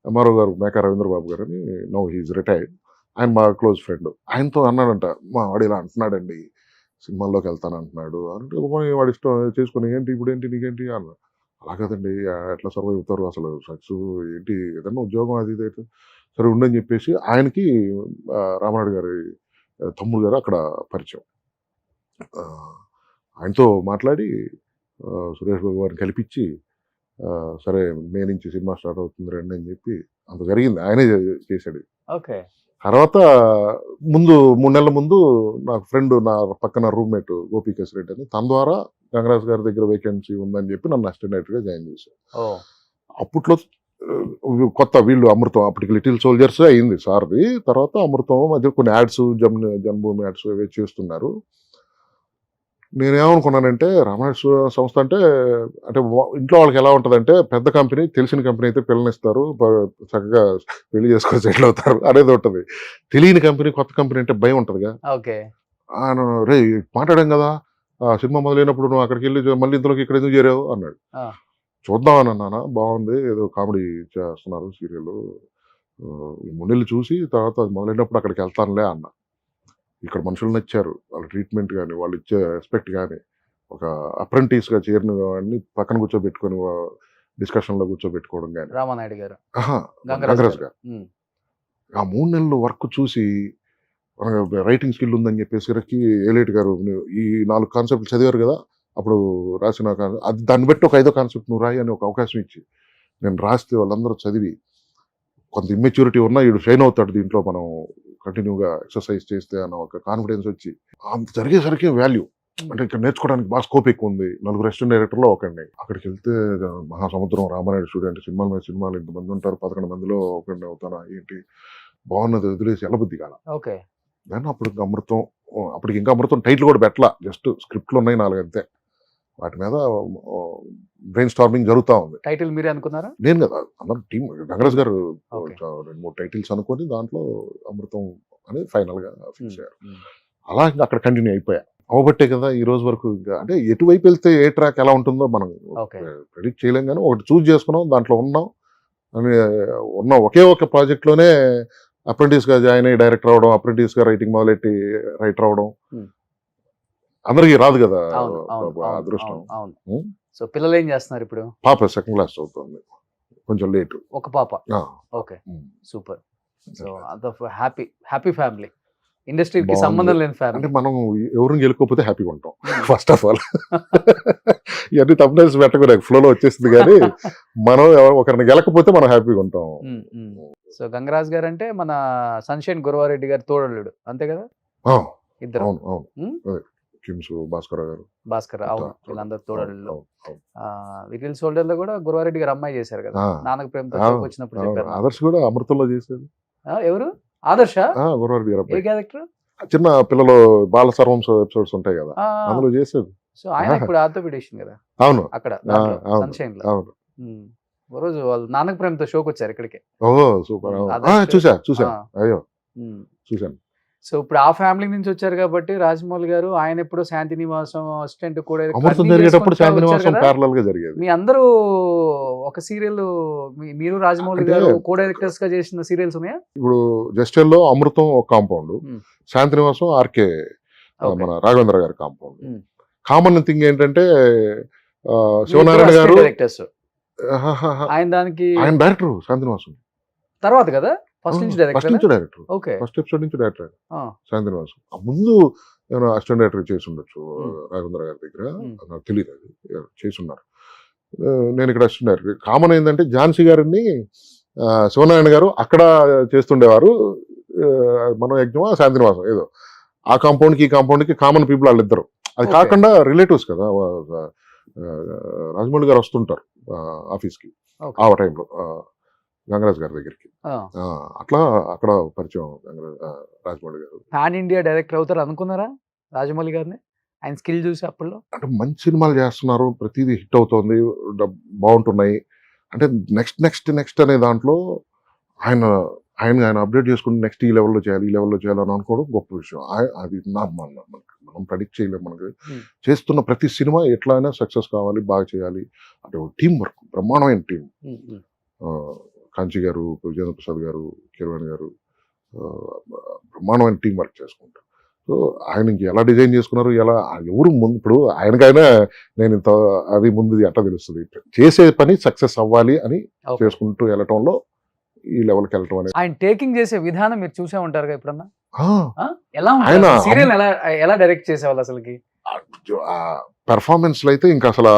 ఎంఆర్ఓ గారు మేకా రవీంద్ర బాబు గారు అని, నౌ హీఈస్ రిటైర్డ్. ఆయన మా క్లోజ్ ఫ్రెండ్. ఆయనతో అన్నాడంట, మా వాడు ఇలా అంటున్నాడండి, సినిమాల్లోకి వెళ్తాను అంటున్నాడు అంటే, వాడు ఇష్టం చేసుకుని ఏంటి ఇప్పుడు ఏంటి నీకేంటి అన్న. అలా కదండి, ఎట్లా సర్వైవ్ అవుతారు అసలు, సక్సెస్ ఏంటి, ఏదన్నా ఉద్యోగం అది ఇది అయితే సరే ఉండని చెప్పేసి ఆయనకి రామారెడ్డి గారి తమ్ముడు గారు అక్కడ పరిచయం. ఆయనతో మాట్లాడి సురేష్ బాబు గారిని కల్పించి, సరే మే నుంచి సినిమా స్టార్ట్ అవుతుంది రండి అని చెప్పి అంత జరిగింది. ఆయనే చేశాడు. తర్వాత ముందు 3 నెలల ముందు నాకు ఫ్రెండ్, నా పక్కన రూమ్మేట్ గోపీకేశ్ రెడ్డి అని, తన ద్వారా గంగరాజ్ గారి దగ్గర వేకెన్సీ ఉందని చెప్పి నన్ను అసిస్టెంట్ డైరెక్టర్ గా జాయిన్ చేశారు. అప్పట్లో కొత్త వీళ్ళు అమృతం, అప్పటికి లిటిల్ సోల్జర్స్ అయింది సార్ది. తర్వాత అమృతం మధ్య కొన్ని యాడ్స్, జన్మభూమి యాడ్స్ అవి చేస్తున్నారు. నేనేమనుకున్నానంటే రామాయణ సంస్థ అంటే ఇంట్లో వాళ్ళకి ఎలా ఉంటుందంటే, పెద్ద కంపెనీ, తెలిసిన కంపెనీ అయితే పిల్లనిస్తారు, చక్కగా పెళ్లి చేసుకొని సెటిల్ అవుతారు అనేది ఉంటుంది. తెలియని కంపెనీ, కొత్త కంపెనీ అంటే భయం ఉంటుందిగా. ఆయన రే మాట్లాడాం కదా, సినిమా మొదలైనప్పుడు నువ్వు అక్కడికి వెళ్ళి మళ్ళీ ఇంతలోకి ఇక్కడ ఎందుకు చేరావు అన్నాడు. చూద్దామని అన్నానా, బాగుంది, ఏదో కామెడీ చేస్తున్నారు సీరియల్, 3 నెలలు చూసి తర్వాత మొదలైనప్పుడు అక్కడికి వెళ్తానులే అన్నా. ఇక్కడ మనుషులు నచ్చారు, వాళ్ళ ట్రీట్మెంట్ కానీ, వాళ్ళు ఇచ్చే రెస్పెక్ట్ కానీ, ఒక అప్రెంటిస్ గా చేరిన వాడిని పక్కన కూర్చోబెట్టుకొని డిస్కషన్ లో కూర్చోబెట్టుకోవడం కానీ, రామానాయుడు గారు, గంగరాజ్ గారు ఆ 3 నెలలు వర్క్ చూసి రైటింగ్ స్కిల్ ఉందని చెప్పేసరికి ఏలేటి గారు ఈ 4 కాన్సెప్ట్లు చదివారు కదా అప్పుడు రాసిన, అది దాన్ని బట్టి ఒక 5వ కాన్సెప్ట్ నువ్వు రాయి అని ఒక అవకాశం ఇచ్చి నేను రాస్తే వాళ్ళందరూ చదివి, కొంత ఇమ్మెచ్యూరిటీ ఉన్నా వీడు షైన్ అవుతాడు దీంట్లో, మనం కంటిన్యూగా ఎక్సర్సైజ్ చేస్తే అన్న ఒక కాన్ఫిడెన్స్ వచ్చి అంత జరిగేసరికి వాల్యూ. అంటే ఇక్కడ నేర్చుకోవడానికి బాగా స్కోప్ ఎక్కువ ఉంది. 4 అసిస్టెంట్ డైరెక్టర్లో ఒకడిని. అక్కడికి వెళ్తే మహాసముద్రం, రామానాయుడు స్టూడియో అంటే సినిమాల మీద సినిమాలు, ఇంతమంది ఉంటారు, 11 మందిలో ఒకడిని అవుతానా ఏంటి, బాగున్నది, వదిలేసి ఎలబుద్ధి కాల. దాన్ని అప్పటికి ఇంకా అమృతం టైటిల్ కూడా పెట్టలా, జస్ట్ స్క్రిప్ట్లు ఉన్నాయి 4 అంతే. వాటి మీద బ్రెయిన్ స్టార్మింగ్ జరుగుతూ ఉంది. టైటిల్ మీరే అనుకున్నారా? నేను కదా, అందరూ టీం, గంగరాజ్ గారు 2-3 టైటిల్స్ అనుకొని దాంట్లో అమృతం అని ఫైనల్ గా ఫిక్స్ అయ్యారు. అలా అక్కడ కంటిన్యూ అయిపోయా. అవబట్టే కదా ఈ రోజు వరకు ఇంకా అంటే ఎటువైపు వెళ్తే ఏ ట్రాక్ ఎలా ఉంటుందో మనం ఓకే ప్రెడిక్ట్ చేయలేం, కానీ ఒకటి చూస్ చేసుకున్నాం, దాంట్లో ఉన్నాం అని ఉన్న ఒకే ఒక ప్రాజెక్ట్ లోనే అప్రెంటిస్ గా జాయిన్ అయ్యి డైరెక్టర్ అవడం, అప్రెంటిస్ గా రైటింగ్ మొదలెట్టి రైటర్ అవడం Hmm. అందరికీ రాదు కదా అవును అవును అవును అదృష్టం. అవును Hmm? సో పిల్లలు ఏం చేస్తున్నారు ఇప్పుడు? పాప సెకండ్ క్లాస్ చదువుతుంది, కొంచెం లేట్. ఒక పాప. Okay super. సో అంత హ్యాపీ హ్యాపీ ఫ్యామిలీ, ఇండస్ట్రీకి బాగుంది. సంబంధం లేని అంటే ఫ్యామిలీ. మనం ఎవరిని గెలుకోకపోతే హ్యాపీగా ఉంటాం ఫస్ట్ ఆఫ్ ఆల్. ఇవన్నీ తమ్నైల్స్ పెట్టకూడదు, ఫ్లోలో వచ్చేసింది, కానీ మనం ఒకరిని గెలకపోతే మనం హ్యాపీగా ఉంటాం. సో గంగరాజ్ గారు అంటే మన సన్షైన్ గురవారెడ్డి గారి తోడల్లుడు అంతే కదా, ఆ, ఇద్దరు. అవును అవును. Hmm? కిమ్స్ భాస్కర్ గారు, భాస్కర్, అవును, వీళ్ళందరూ తోడల్లుడు. అవును, అవును. విటిల్ సోల్డర్ లో కూడా గురవారెడ్డి గారు అమ్మాయి చేశారు కదా, ఆ, నాన్నకు ప్రేమతో అవును, షోకి వచ్చినప్పుడు అవును. చెప్పారు నాకు. ఆదర్శ్ కూడా అమృతంలో చేసేది. ఎవరు? ఆదర్శ? గురవారెడ్డి గారు ఏ అబ్బాయి. క్యారెక్టర్? చిన్న పిల్లలు బాల సర్వంస్ ఎపిసోడ్స్ ఉంటాయి కదా, అందులో చేసేది. సో ఆయన ఇప్పుడు ఆర్థోపెడిషన్ కదా అవును అక్కడ అవును సన్షైన్ లో. అవును. ఓ రోజు వాళ్ళు నాన్నకు ప్రేమతో షోకి వచ్చారు ఇక్కడికి. ఓహో సూపర్. ఆదర్శ్. చూసా అయ్యో చూసాను. సో ఇప్పుడు ఆ ఫ్యామిలీ నుంచి వచ్చారు కాబట్టి రాజమౌళి గారు ఆయన ఎప్పుడు శాంతి నివాసం అసిస్టెంట్ కూడా అమృతం జరిగేటప్పుడు శాంతి నివాసం ప్యారలల్ గా జరిగేది. మీ అందరూ ఒక సీరియల్, మీరు రాజమౌళి అంటే- గారు కో డైరెక్టర్స్ గా చేసిన సీరియల్స్ ఉన్నాయా? ఇప్పుడు జస్టిల్ లో అమృతం ఒక కాంపౌండ్, శాంతి నివాసం ఆర్కే Okay. మన రాఘవేంద్ర గారి కాంపౌండ్. Hmm. కామన్ థింగ్ ఏంటంటే శివనారాయణ గారు డైరెక్టర్స్, ఆయన దానికి ఆయన డైరెక్టర్ శాంతి నివాసం తర్వాత కదా, ఫస్ట్ నుంచి ఫస్ట్ నుంచి director. Director, okay. First episode నుంచి డైరెక్టర్ శాంతి నివాసం. ఆ ముందు నేను అసిస్టెంట్ డైరెక్టర్ చేసి ఉండొచ్చు రాఘవేంద్ర గారి దగ్గర, నాకు తెలియదు, అది చేసి ఉన్నారు. నేను ఇక్కడ అసిస్టెంట్ డైరెక్టర్. కామన్ ఏంటంటే ఝాన్సీ గారిని శివనారాయణ గారు అక్కడ చేస్తుండేవారు. మనం యజ్ఞమా శాంతి నివాసం ఏదో ఆ కాంపౌండ్ కి ఈ కాంపౌండ్ కి కామన్ పీపుల్ వాళ్ళిద్దరు. అది Okay. కాకుండా రిలేటివ్స్ కదా, రాజమౌళి గారు వస్తుంటారు ఆఫీస్ కి Okay. ఆ టైంలో గంగరాజ్ గారి దగ్గరికి. అట్లా అక్కడ పరిచయం రాజమౌళి గారు. పాన్ ఇండియా డైరెక్టర్ అవుతారు అనుకున్నారా రాజమౌళి గారిని, ఆయన స్కిల్ చూసి అప్పుడు? అంటే మంచి సినిమాలు చేస్తున్నారు, ప్రతిదీ హిట్ అవుతోంది, బాగుంటున్నాయి. అంటే నెక్స్ట్ అనే దాంట్లో ఆయన అప్డేట్ చేసుకుని నెక్స్ట్ ఈ లెవెల్లో చేయాలి అని అనుకోవడం గొప్ప విషయం. అది మనం ప్రెడిక్ట్ చేయలేము. మనకి చేస్తున్న ప్రతి సినిమా ఎట్లా అయినా సక్సెస్ కావాలి, బాగా చేయాలి. అంటే టీం వర్క్, బ్రహ్మాండమైన టీం. కాంచి గారు, విజేంద్ర ప్రసాద్ గారు, కిరవాణి గారు బ్రహ్మాండమైన టీం వర్క్ చేసుకుంటారు. సో ఆయనకి ఎలా డిజైన్ చేసుకున్నారు, ఎలా ఎవరు ముందు, ఇప్పుడు ఆయనకైనా నేను ఇంత అది ముందు ఎట్లా తెలుస్తుంది, చేసే పని సక్సెస్ అవ్వాలి అని చేసుకుంటూ వెళ్ళటంలో ఈ లెవెల్కి వెళ్ళటం అనేది. ఆయన టేకింగ్ చేసే విధానం మీరు చూసే ఉంటారు కదా ఎప్పుడన్నా, ఎలా ఆయన సీరియల్ ఎలా డైరెక్ట్ చేసేవాళ్ళు అసలుకి? పెర్ఫార్మెన్స్ లో అయితే ఇంకా అసలు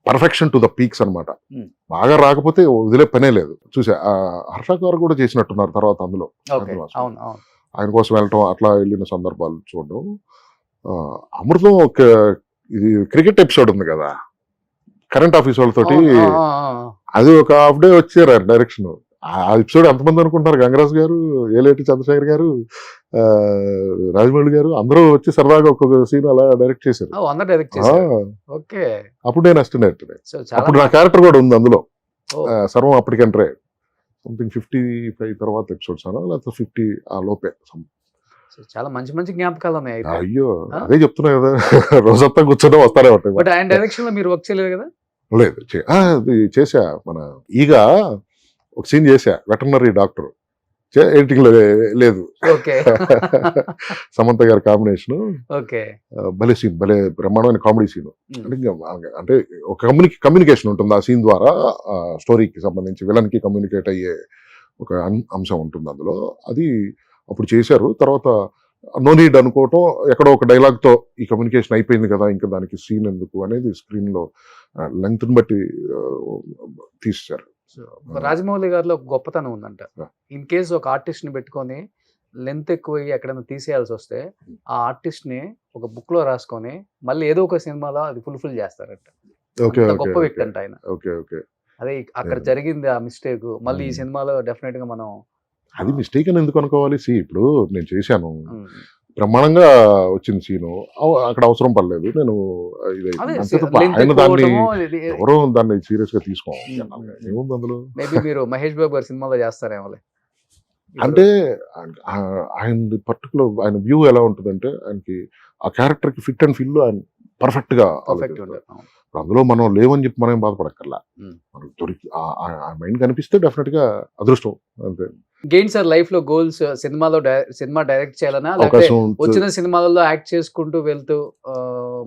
పర్ఫెక్షన్ టు ద పీక్స్ అన్నమాట. Hmm. బాగా రాకపోతే వదిలే పనే లేదు. చూసా హర్ష గారు కూడా చేసినట్టున్నారు తర్వాత అందులో. Okay. అవును అవును. ఆయన కోసం వెళ్ళటం, అట్లా వెళ్ళిన సందర్భాలు చూడడం. అమృతం ఒక ఇది క్రికెట్ ఎపిసోడ్ ఉంది కదా, కరెంట్ ఆఫీస్ వాళ్ళతోటి, అది ఒక హాఫ్ డే వచ్చారు డైరెక్షన్. ఆ ఎపిసోడ్ ఎంతమంది అనుకుంటున్నారు, గంగరాజ్ గారు, ఏలేటి చంద్రశేఖర్ గారు, రాజమౌళి గారు అందరూ వచ్చి సరదాగా ఒక్కొక్క సీన్ అలా డైరెక్ట్ చేశారు. అందరూ డైరెక్ట్ చేశారు. ఓకే. అప్పుడు నేను అసిస్టెంట్ డైరెక్టర్. సో అప్పుడు నా క్యారెక్టర్ కూడా ఉంది అందులో. సర్వం అప్పటికంటే సంథింగ్ 55 తర్వాత ఎపిసోడ్స్ అనా లేకపోతే 50 ఆ లోపే. చాలా మంచి మంచి జ్ఞాపకాలు ఉన్నాయి అయితే. అయ్యో అదే చెప్తున్నా కదా, రోజంతా కూర్చొని వస్తానే ఉంటాయి. బట్ ఆయన డైరెక్షన్ లో మీరు వర్క్ చేయలేదు కదా? లేదు అది చేసా. మన ఈగ ఒక సీన్ చేసా, వెటర్నరీ డాక్టర్, ఎడిటింగ్ లో లేదు. ఓకే. సమంత గారి కాంబినేషన్, ఓకే, భలే సీన్, భలే బ్రహ్మాండమైన కామెడీ సీన్. అంటే ఒక కమ్యూనికేషన్ ఉంటుంది ఆ సీన్ ద్వారా, స్టోరీకి సంబంధించి విలన్ కి కమ్యూనికేట్ అయ్యే ఒక అంశం ఉంటుంది అందులో. అది అప్పుడు చేశారు. తర్వాత నో నీడ్ అనుకోవటం, ఎక్కడో ఒక డైలాగ్ తో ఈ కమ్యూనికేషన్ అయిపోయింది కదా, ఇంకా దానికి సీన్ ఎందుకు అనేది స్క్రీన్ లో లెంగ్త్ ని బట్టి తీశారు. రాజమౌళి గారిలో ఒక గొప్పతనం ఉందంట. ఇన్ కేస్ ఒక ఆర్టిస్ట్ ని పెట్టుకొని లెంత్ ఎక్కువ ఎక్కడైనా తీసేయాల్సి వస్తే ఆ ఆర్టిస్ట్ ని ఒక బుక్ లో రాసుకొని మళ్ళీ ఏదో ఒక సినిమాలో అది ఫుల్ఫిల్ చేస్తారంట. గొప్ప వ్యక్తి అంట ఆయన. అదే అక్కడ జరిగింది ఆ మిస్టేక్, మళ్ళీ ఈ సినిమాలో డెఫినెట్ గా మనం అది మిస్టేక్ అని ఎందుకు అనుకోవాలి. ఇప్పుడు నేను చేశాను, బ్రహ్మాండంగా వచ్చింది సీను, అక్కడ అవసరం పడలేదు. నేను ఆయన దాన్ని ఎవరో దాన్ని సీరియస్ గా తీసుకోవాలి. ఏముంది అందులో? మేబీ మీరు మహేష్ బాబు గారి సినిమాలో చేస్తారేమో. అంటే ఆయన పర్టికులర్ ఆయన వ్యూ ఎలా ఉంటుందంటే ఆయనకి ఆ క్యారెక్టర్ కి ఫిట్ అండ్ ఫిల్ ఆయన పర్ఫెక్ట్ గా పర్ఫెక్ట్ ఆలోచిస్తారు. అందులో మనం లేవని చెప్పి మనం ఏం బాధపడక్కర్లా. Hmm. మనకు దొరికి ఆ మైండ్ కనిపిస్తే డెఫినెట్ గా అదృష్టం అంతే. ఇంకేంటి సార్ లైఫ్ లో గోల్స్? సినిమా డైరెక్ట్ చేయాలనా, లేకపోతే అవకాశం ఉంటే- వచ్చిన సినిమాలలో యాక్ట్ చేసుకుంటూ వెళ్తూ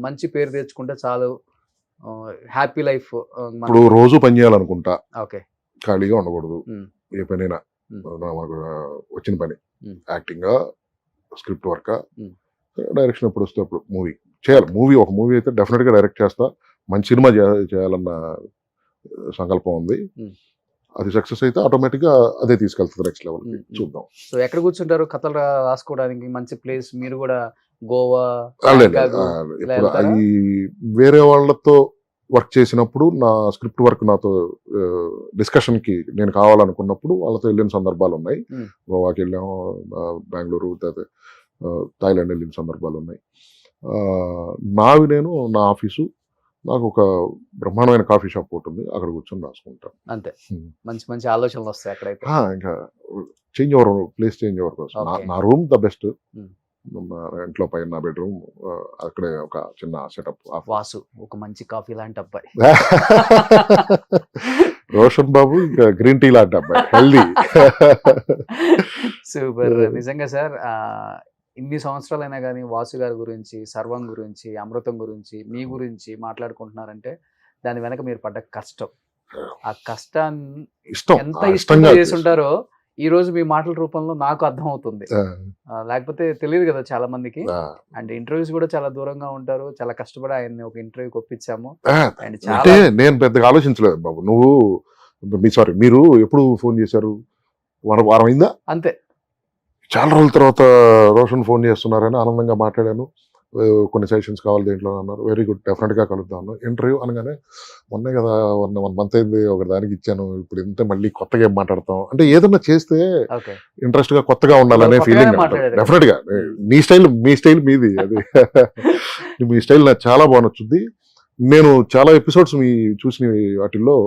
మంచి పేరు తెచ్చుకుంటే చాలు, హ్యాపీ లైఫ్? ఇప్పుడు రోజు పని చేయాలనుకుంటా, ఓకే. ఖాళీగా ఉండకూడదు. Hmm. ఏ పనైనా Hmm. మనకు వచ్చిన పని Hmm. Acting script work Hmm. Direction ఎప్పుడు వస్తే అప్పుడు మూవీ చేయాలి. ఒక మూవీ అయితే డెఫినెట్ గా డైరెక్ట్ చేస్తా, మంచి సినిమా చేయాలన్న సంకల్పం ఉంది. Hmm. అది సక్సెస్ అయితే ఆటోమేటిక్ గా అదే తీసుకెళ్తుంది నెక్స్ట్ లెవెల్. Hmm. చూద్దాం. సో ఎక్కడ కూర్చుంటారు కథలు రాసుకోవడానికి? మంచి ప్లేస్ మీరు కూడా గోవా, లేదు, బ్యాంకాక్ ఇలా ఇప్పుడు వెళ్తారా? అది వేరే వాళ్ళతో వర్క్ చేసినప్పుడు నా స్క్రిప్ట్ వర్క్ నాతో డిస్కషన్ కి నేను కావాలనుకున్నప్పుడు వాళ్ళతో వెళ్ళిన సందర్భాలు ఉన్నాయి. Hmm. గోవాకి వెళ్ళాము, బెంగళూరు, థాయిలాండ్ వెళ్ళిన సందర్భాలు ఉన్నాయి. నావి నేను నా ఆఫీసు, నాకు ఒక బ్రహ్మాండమైన కాఫీ షాప్ ఒకటి ఉంది, అక్కడ కూర్చొని రాసుకుంటాను. అంతే. Hmm. మంచి మంచి ఆలోచనలు వస్తాయి అక్కడైతే. ఇంకా change over, place change over కోసం Okay. నా రూమ్ ద బెస్ట్. Hmm. ఇంట్లో పైన నా బెడ్రూమ్, అక్కడే ఒక చిన్న సెటప్. వాసు ఒక మంచి కాఫీ లాంటి అబ్బాయి. రోషన్ బాబు ఇంకా గ్రీన్ టీ లాంటి అబ్బాయి, హెల్దీ. సూపర్. నిజంగా సార్, ఇన్ని సంవత్సరాలైనా కానీ వాసు గారి గురించి, సర్వం గురించి, అమృతం గురించి, మీ గురించి మాట్లాడుకుంటున్నారంటే దాని వెనక మీరు పడ్డ కష్టం, ఆ కష్టాన్ని ఇష్టం, ఎంత ఇష్టంగా ఇష్టంగా చేసి ఉంటారో ఈ రోజు మీ మాటల రూపంలో నాకు అర్థం అవుతుంది. లేకపోతే తెలియదు కదా చాలా మందికి. అండ్ ఇంటర్వ్యూస్ కూడా చాలా దూరంగా ఉంటారు, చాలా కష్టపడి ఆయన్ని ఒక ఇంటర్వ్యూకి ఒప్పించాము. అండ్ అంటే చాలా నేను పెద్దగా ఆలోచించలేదు బాబు. మీరు ఎప్పుడు ఫోన్ చేశారు? వారం అయిందా? అంతే. చాలా రోజుల తర్వాత రోషన్ ఫోన్ చేస్తున్నారని ఆనందంగా మాట్లాడాను. కొన్ని సజెషన్స్ కావాలి దేంట్లో అన్నారు. వెరీ గుడ్, డెఫినెట్ గా కలుద్దాం అన్నారు. ఇంటర్వ్యూ అనగానే మొన్నే కదా 1 month అయింది, ఒక దానికి ఇచ్చాను, ఇప్పుడు ఇంత మళ్ళీ కొత్తగా ఏం మాట్లాడతాం అంటే ఏదన్నా చేస్తే ఓకే. ఇంట్రెస్ట్ గా కొత్తగా ఉండాలనే కొత్తగానే ఫీలింగ్. మాట్లాడారు. డెఫినెట్ గా మీ స్టైల్ మీది అది. మీ స్టైల్ నాకు చాలా బాగా నచ్చుద్ది. నేను చాలా ఎపిసోడ్స్ మీ చూసిన వాటిల్లో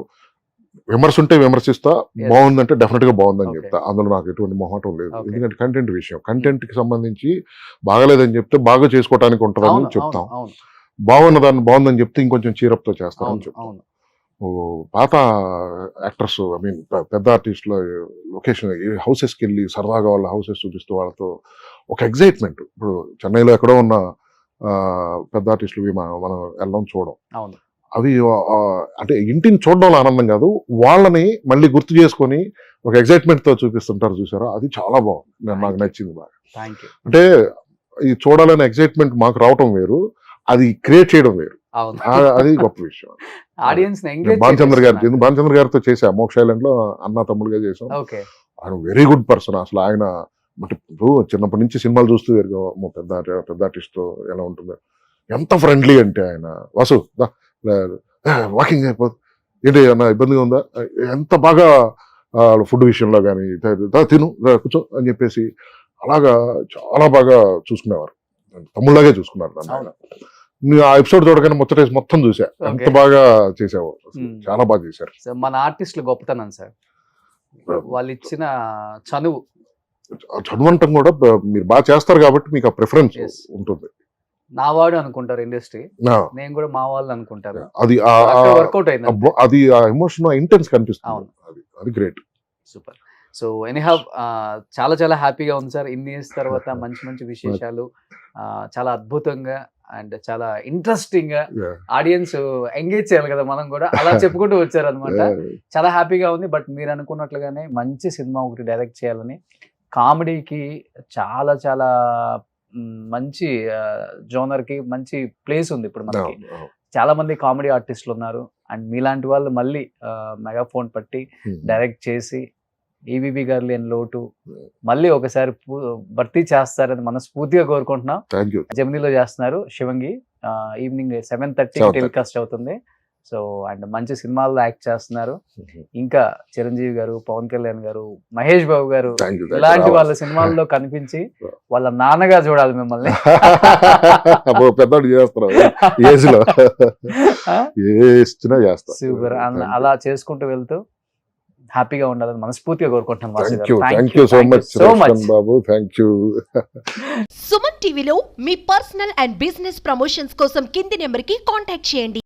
విమర్శ ఉంటే విమర్శిస్తా, Yes. బాగుందంటే డెఫినెట్ గా బాగుందని Okay. చెప్తా. అందులో నాకు ఎటువంటి మొహటం లేదు. Okay. ఎందుకంటే కంటెంట్ విషయం, కంటెంట్ కి సంబంధించి బాగలేదని చెప్తే బాగా చేసుకోవడానికి ఉంటుందని అవును, అవును, చెప్తాం. అవును, బాగున్న దాన్ని బాగుందని చెప్తే ఇంకొంచెం చీరప్ తో చేస్తామని అవును, చెప్తాం. అవును. పాత యాక్టర్స్, పెద్ద ఆర్టిస్టుల లొకేషన్ హౌసెస్ కి వెళ్ళి సరదాగా వాళ్ళ హౌసెస్ చూపిస్తూ వాళ్ళతో ఒక ఎగ్జైట్మెంట్. ఇప్పుడు చెన్నైలో ఎక్కడో ఉన్న పెద్ద ఆర్టిస్టులు మనం వెళ్ళడం చూడడం, అవును. అవి అంటే ఇంటిని చూడడంలో ఆనందం కాదు, వాళ్ళని మళ్ళీ గుర్తు చేసుకొని ఒక ఎగ్జైట్మెంట్ తో చూపిస్తుంటారు చూసారా, అది చాలా బాగుంది. నాకు నచ్చింది బాగా. Thank you. అంటే ఈ చూడాలనే ఎగ్జైట్మెంట్ మాకు రావటం వేరు, అది క్రియేట్ చేయడం వేరు. అవును. అది గొప్ప విషయం. ఆడియన్స్ భానుచంద్ర గారితో చేసా, మోక్ష ఐలాండ్ లో అన్న తమ్ముడుగా చేసాం. ఓకే. ఆయన వెరీ గుడ్ పర్సన్ అసలు. ఆయన ఇప్పుడు చిన్నప్పటి నుంచి సినిమాలు చూస్తూ పెద్ద ఆర్టిస్ట్ ఎలా ఉంటుంది, ఎంత ఫ్రెండ్లీ అంటే ఆయన. వాసు వాకింగ్ ఏంటి అన్న ఇబ్బందిగా ఉందా, ఎంత బాగా ఫుడ్ విషయంలో కానీ తిను కూర్చో అని చెప్పేసి అలాగా చాలా బాగా చూసుకునేవారు, తమ్ముళ్ళలాగే చూసుకున్నారు నన్ను. ఆ ఎపిసోడ్ చూడగానే ముచ్చటేసి మొత్తం చూసా, ఎంత బాగా చేసావు, చాలా బాగా చేశారు. మన ఆర్టిస్టులు గొప్పతనం సార్, వాళ్ళు ఇచ్చిన చనువు. చదువంటం కూడా మీరు బాగా చేస్తారు కాబట్టి మీకు ఆ ప్రిఫరెన్స్ ఉంటుంది. నా వాడు అనుకుంటారు ఇండస్ట్రీ, నేను కూడా మా వాళ్ళు అనుకుంటారు. అది వర్కౌట్ అయింది, అది ఆ ఎమోషన్ ఇంటెన్స్ కనిపిస్తుంది. అది గ్రేట్. సూపర్. సో ఎనీహౌ చాలా చాలా హ్యాపీగా ఉంది సార్. ఇన్ని ఇయర్స్ తర్వాత మంచి మంచి విశేషాలు, చాలా అద్భుతంగా అండ్ చాలా ఇంట్రెస్టింగ్ గా ఆడియన్స్ ఎంగేజ్ చేయాలి కదా మనం కూడా, అలా చెప్పుకుంటూ వచ్చారనమాట. చాలా హ్యాపీగా ఉంది. బట్ మీరు అనుకున్నట్లుగానే మంచి సినిమా ఒకటి డైరెక్ట్ చేయాలని, కామెడీకి చాలా చాలా మంచి జోనర్ కి మంచి ప్లేస్ ఉంది ఇప్పుడు మనకి. చాలా మంది కామెడీ ఆర్టిస్టులు ఉన్నారు, అండ్ మీలాంటి వాళ్ళు మళ్ళీ మెగాఫోన్ పట్టి డైరెక్ట్ చేసి ఈవీవి గారు లేని లోటు మళ్ళీ ఒకసారి భర్తీ చేస్తారని మనస్ఫూర్తిగా కోరుకుంటున్నాం. జెమినీలో చేస్తున్నారు శివంగి, ఈవినింగ్ 7:30 టెలికాస్ట్ అవుతుంది. సో అండ్ మంచి సినిమాల్లో యాక్ట్ చేస్తున్నారు. ఇంకా చిరంజీవి గారు, పవన్ కళ్యాణ్ గారు, మహేష్ బాబు గారు ఇలాంటి వాళ్ళ సినిమాల్లో కనిపించి వాళ్ళ నాన్నగా చూడాలి మిమ్మల్ని. సూపర్. అలా చేసుకుంటూ వెళ్తూ హ్యాపీగా ఉండాలని మనస్ఫూర్తిగా కోరుకుంటున్నాను వాసు థ్యాంక్ గారు. You Thank thank you, you so thank you much so much. Roshan Babu, thank you. Suman టీవీలో మీ పర్సనల్ అండ్ బిజినెస్ ప్రమోషన్స్ కోసం కింది నెంబర్కి కాంటాక్ట్ చేయండి.